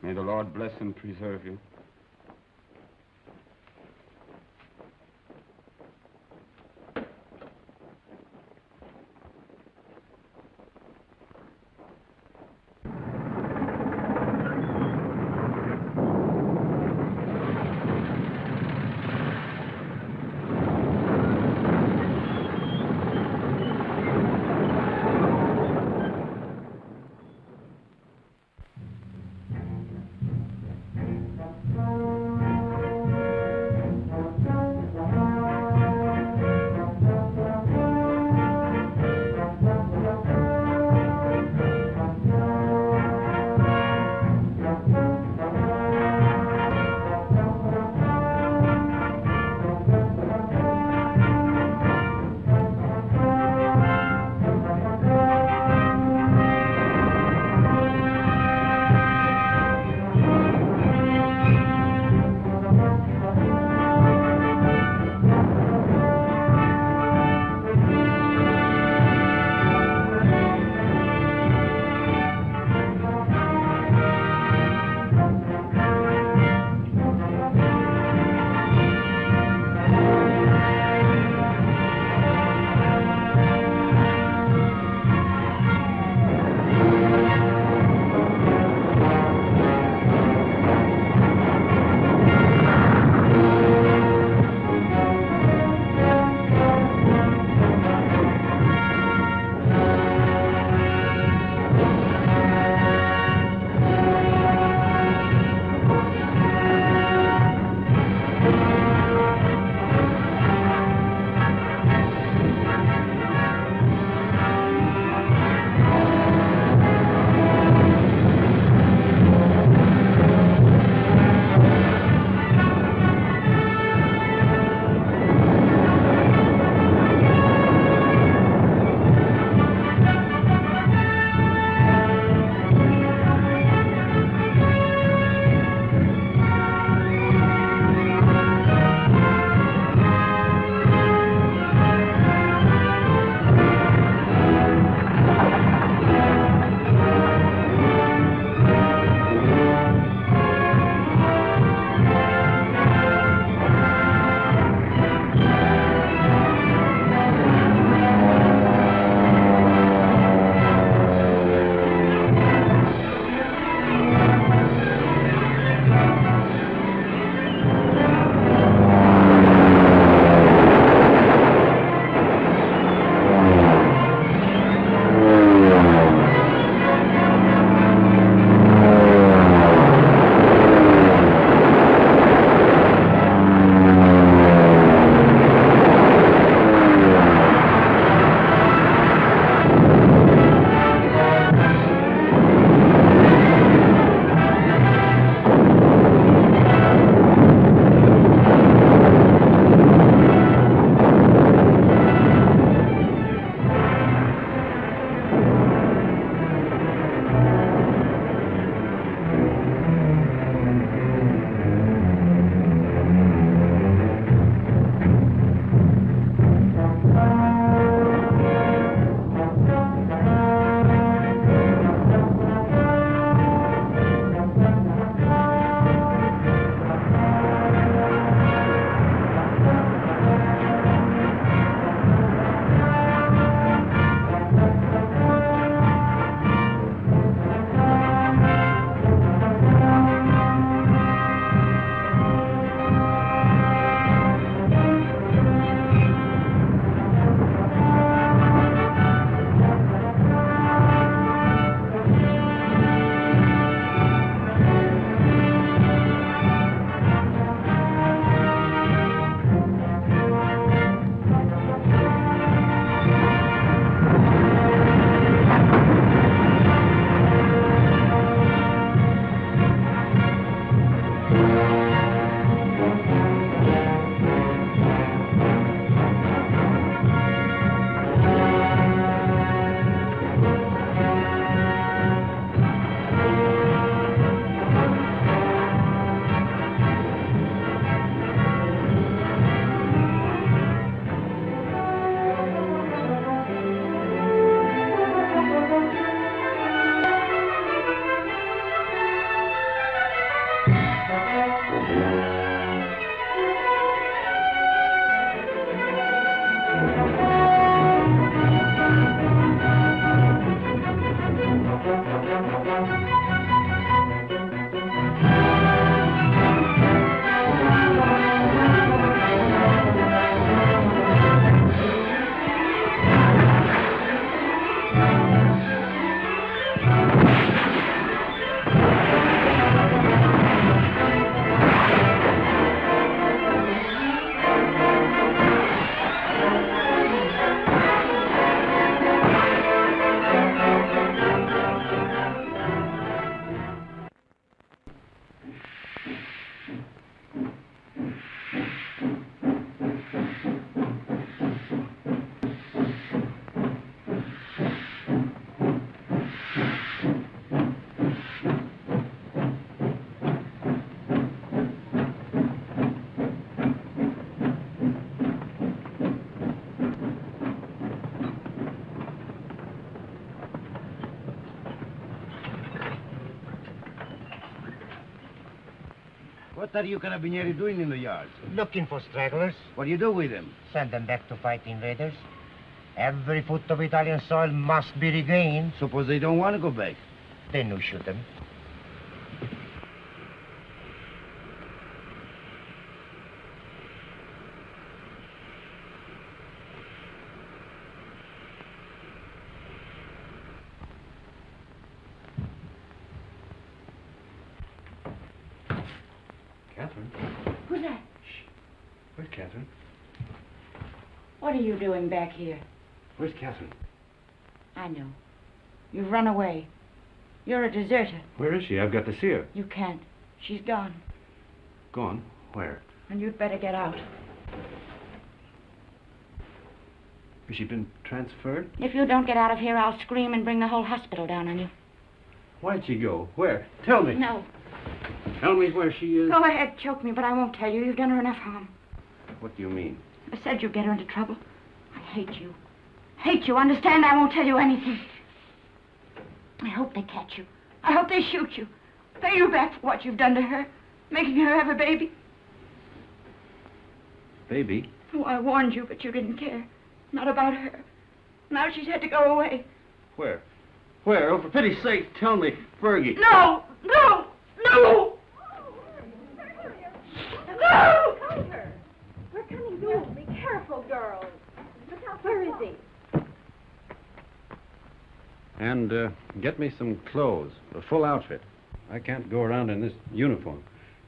May the Lord bless and preserve you. What are you carabinieri doing in the yard? Looking for stragglers. What do you do with them? Send them back to fight invaders. Every foot of Italian soil must be regained. Suppose they don't want to go back? Then you shoot them. Catherine? Who's that? Where's Catherine? What are you doing back here? Where's Catherine? I know. You've run away. You're a deserter. Where is she? I've got to see her. You can't. She's gone. Gone? Where? And you'd better get out. Has she been transferred? If you don't get out of here, I'll scream and bring the whole hospital down on you. Why'd she go? Where? Tell me. No. Tell me where she is. Go ahead, choke me, but I won't tell you. You've done her enough harm. What do you mean? I said you'd get her into trouble. I hate you. Hate you. Understand? I won't tell you anything. I hope they catch you. I hope they shoot you. Pay you back for what you've done to her. Making her have a baby. Baby? Oh, I warned you, but you didn't care. Not about her. Now she's had to go away. Where? Where? Oh, for pity's sake, tell me. Fergie. No! No! No! No! Over. We're coming soon. Be careful, girls. Look out. Where is he? And get me some clothes, a full outfit. I can't go around in this uniform.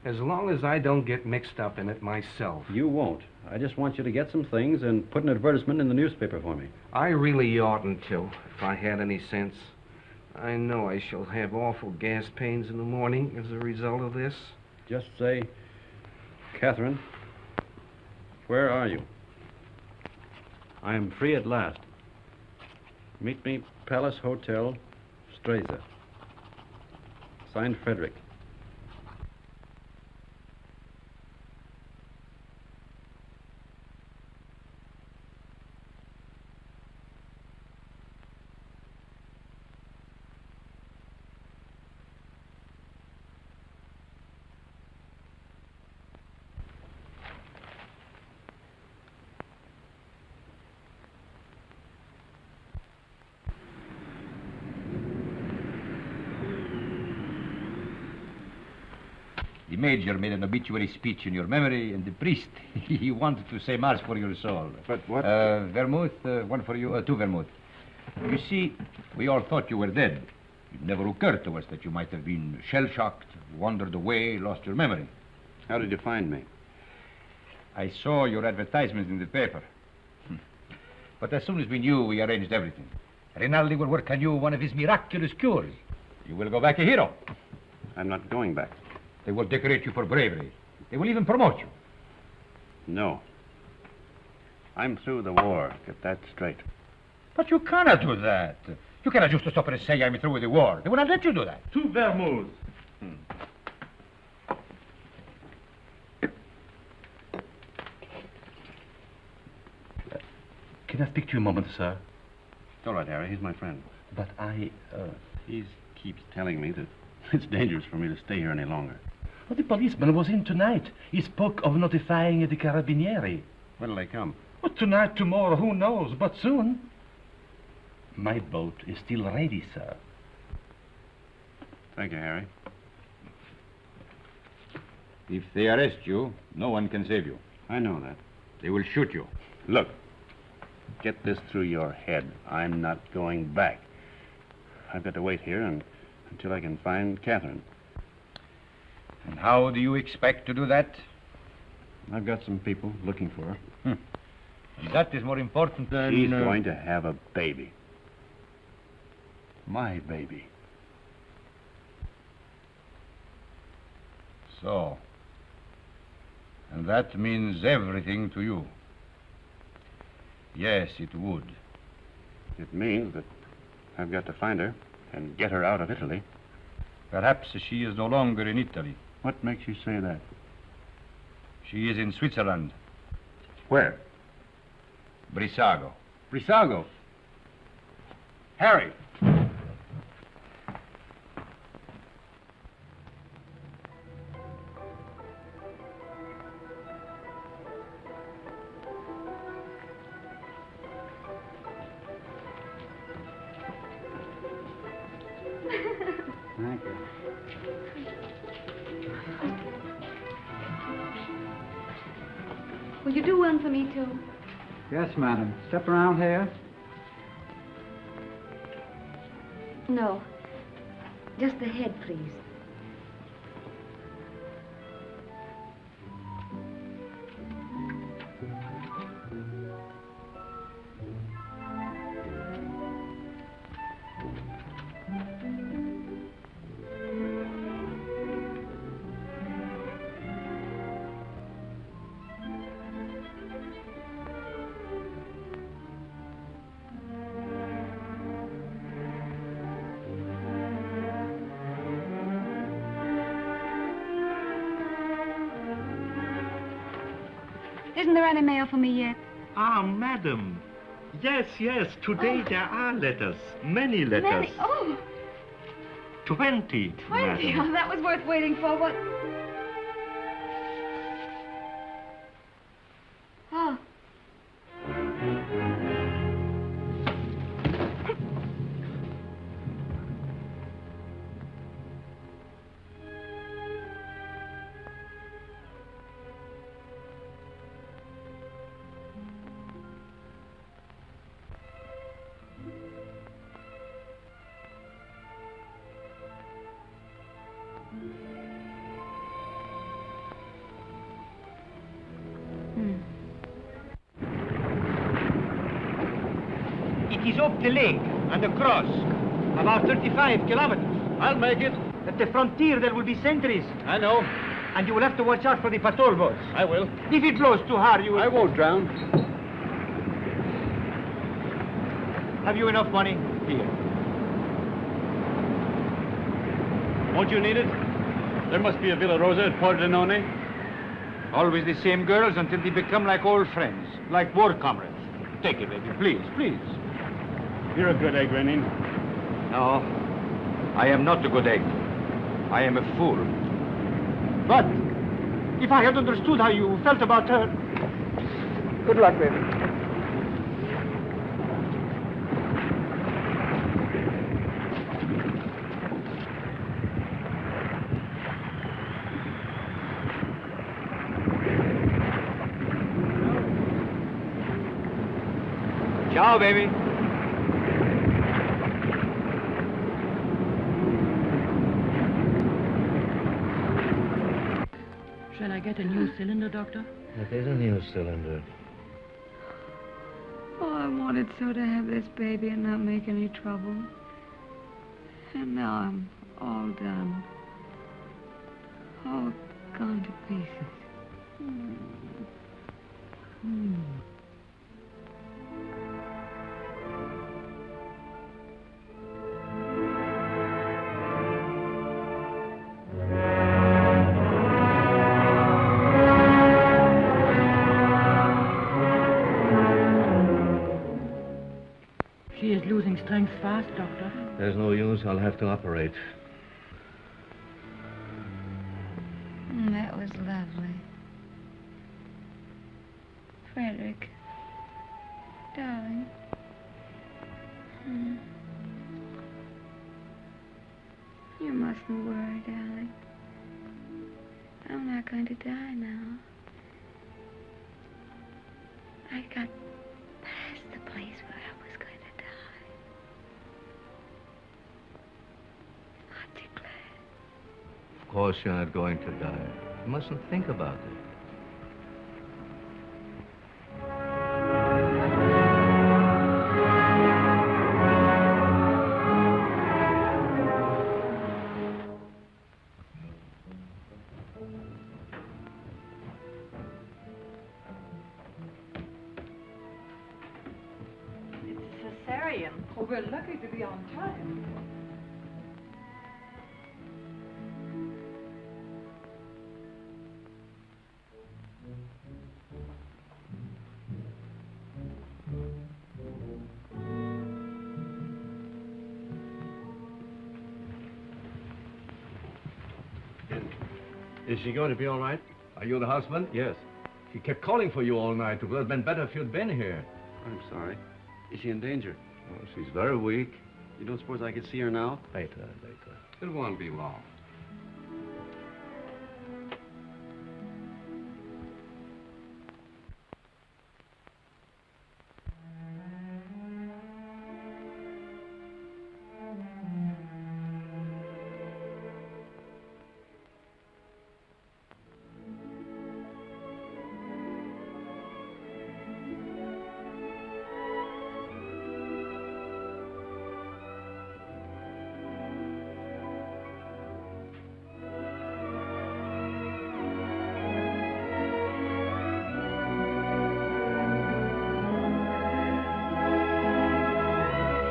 As long as I don't get mixed up in it myself. You won't. I just want you to get some things and put an advertisement in the newspaper for me. I really oughtn't to, if I had any sense. I know I shall have awful gas pains in the morning as a result of this. Just say, Catherine, where are you? I am free at last. Meet me, Palace Hotel, Stresa. Signed, Frederic. The Major made an obituary speech in your memory, and the priest, he wanted to say Mass for your soul. But what? Vermouth, one for you, two vermouth. You see, we all thought you were dead. It never occurred to us that you might have been shell-shocked, wandered away, lost your memory. How did you find me? I saw your advertisement in the paper. But as soon as we knew, we arranged everything. Rinaldi will work on you one of his miraculous cures. You will go back a hero. I'm not going back. They will decorate you for bravery. They will even promote you. No. I'm through the war. Get that straight. But you cannot do that. You cannot just stop and say I'm through with the war. They will not let you do that. Two vermouths. Can I speak to you a moment, sir? It's all right, Harry. He's my friend. But he keeps telling me that it's dangerous for me to stay here any longer. Well, the policeman was in tonight. He spoke of notifying the carabinieri. When'll they come? Well, tonight, tomorrow, who knows, but soon. My boat is still ready, sir. Thank you, Harry. If they arrest you, no one can save you. I know that. They will shoot you. Look, get this through your head. I'm not going back. I've got to wait here until I can find Catherine. And how do you expect to do that? I've got some people looking for her. And that is more important than... She's going to have a baby. My baby. So. And that means everything to you. Yes, it would. It means that I've got to find her and get her out of Italy. Perhaps she is no longer in Italy. What makes you say that? She is in Switzerland. Where? Brissago. Brissago? Harry! Will you do one for me, too? Yes, madam. Step around here. No. Just the head, please. Isn't there any mail for me yet? Ah, madam. Yes, yes. Today there are letters. Many letters. Many? Oh, 20, 20. madam. Oh, that was worth waiting for. What? Oh. It is up the lake and across, about 35 kilometers. I'll make it. At the frontier there will be sentries. I know. And you will have to watch out for the patrol boats. I will. If it blows too hard, you will... I won't drown. Have you enough money? Here. Won't you need it? There must be a Villa Rosa at Pordenone. Always the same girls until they become like old friends, like war comrades. Take it, baby, please, please. You're a good egg, Renin. No, I am not a good egg. I am a fool. But if I had understood how you felt about her... Good luck, baby. Ciao, baby. Shall I get a new cylinder, Doctor? It is a new cylinder. Oh, I wanted so to have this baby and not make any trouble. And now I'm all done. All gone to pieces. She is losing strength fast, Doctor. There's no use. I'll have to operate. That was lovely. Frederic, darling. You mustn't worry, darling. I'm not going to die now. I got past the place where I was going to die. Aren't you glad? Of course you're not going to die. You mustn't think about it. Oh, we're lucky to be on time. Is she going to be all right? Are you the husband? Yes. She kept calling for you all night. It would have been better if you'd been here. I'm sorry. Is she in danger? Oh, she's very weak. You don't suppose I could see her now? Later. It won't be long.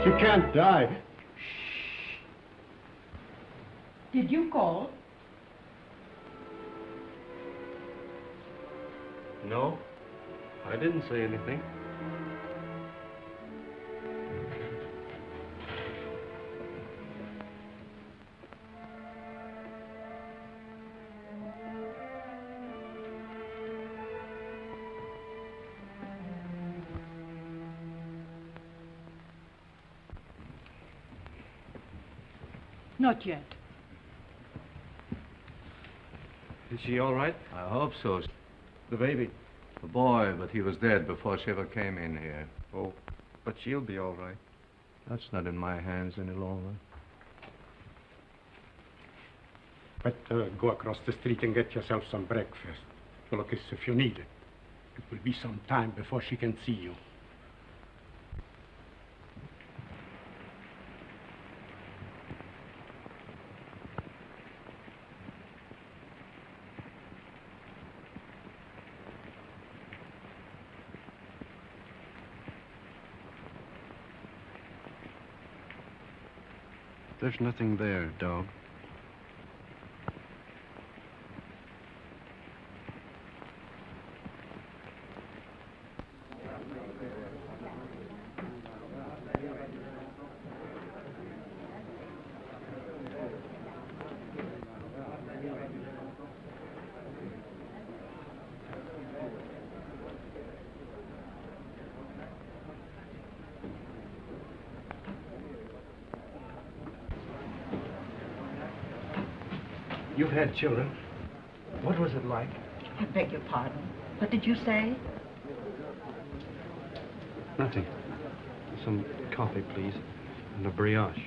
She can't die. Did you call? No, I didn't say anything. Not yet. Is she all right? I hope so. The baby? The boy, but he was dead before she ever came in here. Oh, but she'll be all right. That's not in my hands any longer. Better go across the street and get yourself some breakfast. Look, if you need it. It will be some time before she can see you. There's nothing there, dog. You've had children. What was it like? I beg your pardon. What did you say? Nothing. Some coffee, please, and a brioche.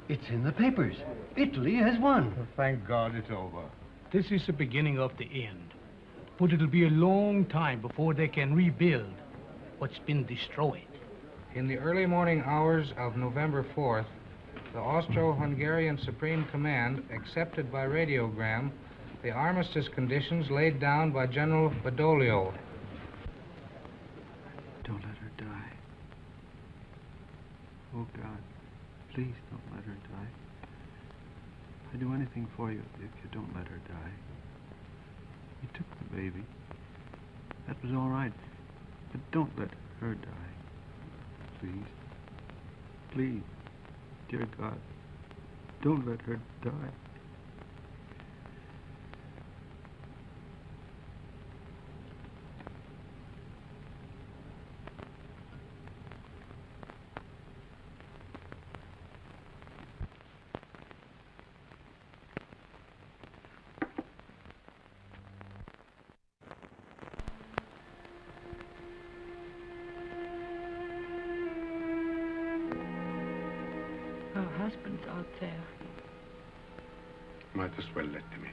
It's in the papers. Italy has won. Thank God it's over. This is the beginning of the end. But it'll be a long time before they can rebuild what's been destroyed. In the early morning hours of November 4th, the Austro-Hungarian Supreme Command accepted by radiogram the armistice conditions laid down by General Badoglio. Don't let her die. Oh, God, please don't let her die. I'd do anything for you if you don't let her die. You took the baby. That was all right. But don't let her die. Please. Please. Dear God, don't let her die. Her husband's out there. Might as well let him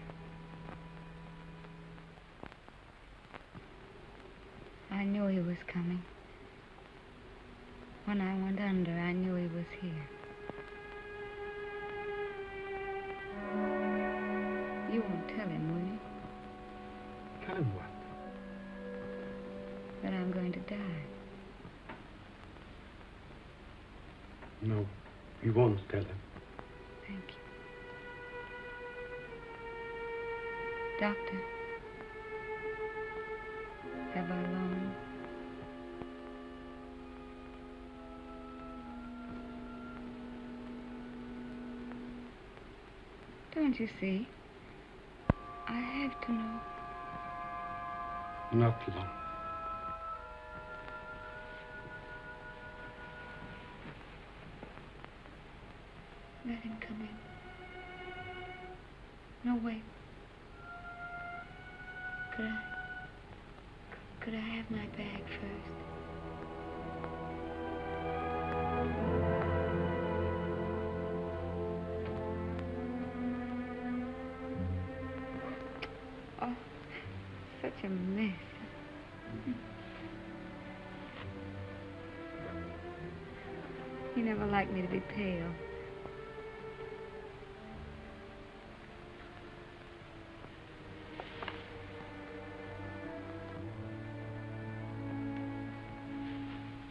in. I knew he was coming. When I went under, I knew he was here. You won't tell him, will you? Tell him what? That I'm going to die. No, we won't tell him. Thank you. Doctor, have I long? Don't you see? I have to know. Not long. Let him come in. No, wait. Could I have my bag first? Oh, such a mess. He never liked me to be pale.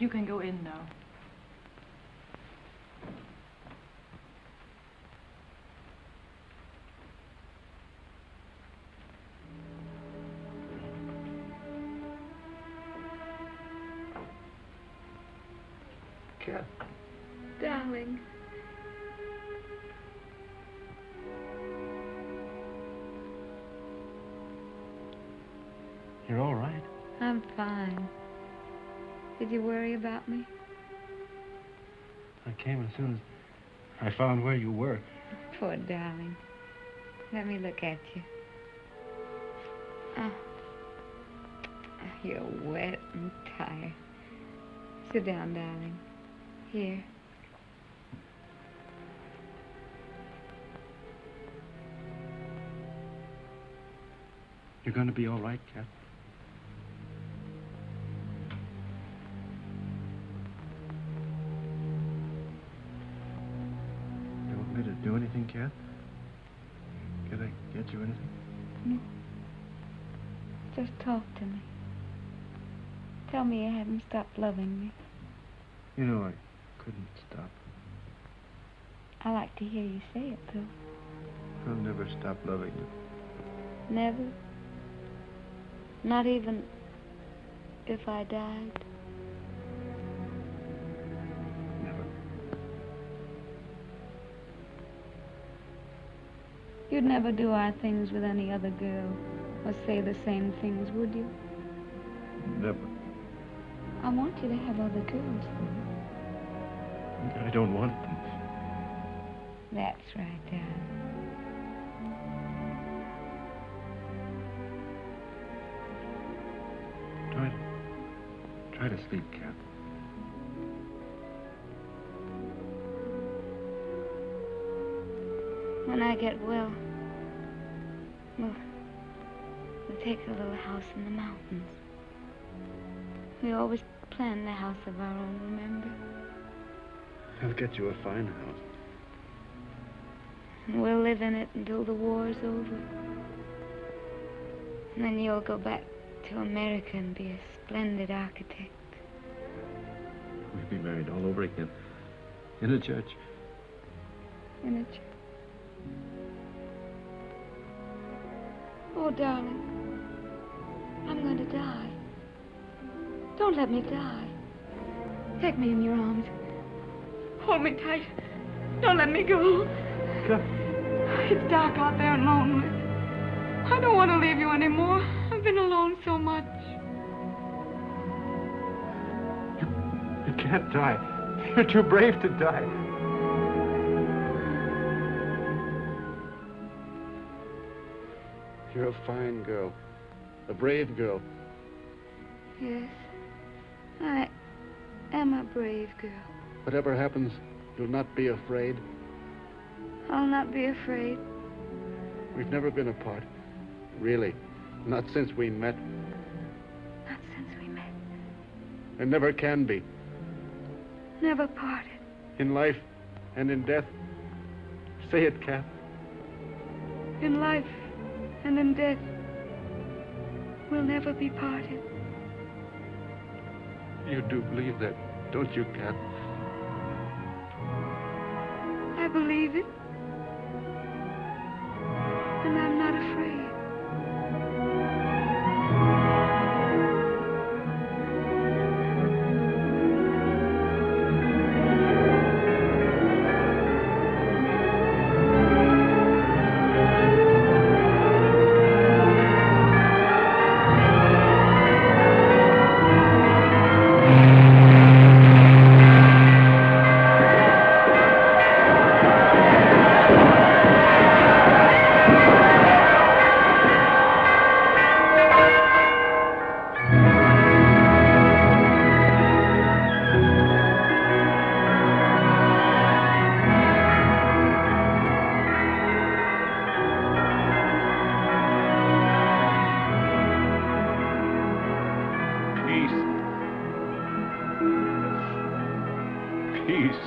You can go in now. Cat. Darling. You're all right? I'm fine. Did you worry about me? I came as soon as I found where you were. Poor darling. Let me look at you. Oh. You're wet and tired. Sit down, darling. Here. You're going to be all right, Cat? You want me to do anything, Cat? Can I get you anything? No. Just talk to me. Tell me you haven't stopped loving me. You know, I couldn't stop. I like to hear you say it, though. I'll never stop loving you. Never? Not even if I died? Never. You'd never do our things with any other girl, or say the same things, would you? Never. I want you to have other girls, though. I don't want them. That's right, darling. Try to sleep, Cat. When I get well, we'll take a little house in the mountains. We always planned a house of our own, remember? I'll get you a fine house. And we'll live in it until the war's over. And then you'll go back to America and be a splendid architect. We'll be married all over again. In a church. In a church. Oh, darling. I'm going to die. Don't let me die. Take me in your arms. Hold me tight. Don't let me go. Come. It's dark out there and lonely. I don't want to leave you anymore. I've been alone so much. You can't die. You're too brave to die. You're a fine girl. A brave girl. Yes. I am a brave girl. Whatever happens, you'll not be afraid. I'll not be afraid. We've never been apart. Really. Not since we met. Not since we met. And never can be. Never parted. In life and in death. Say it, Cat. In life and in death, we'll never be parted. You do believe that, don't you, Cat? I believe it. And I'm not afraid. Peace.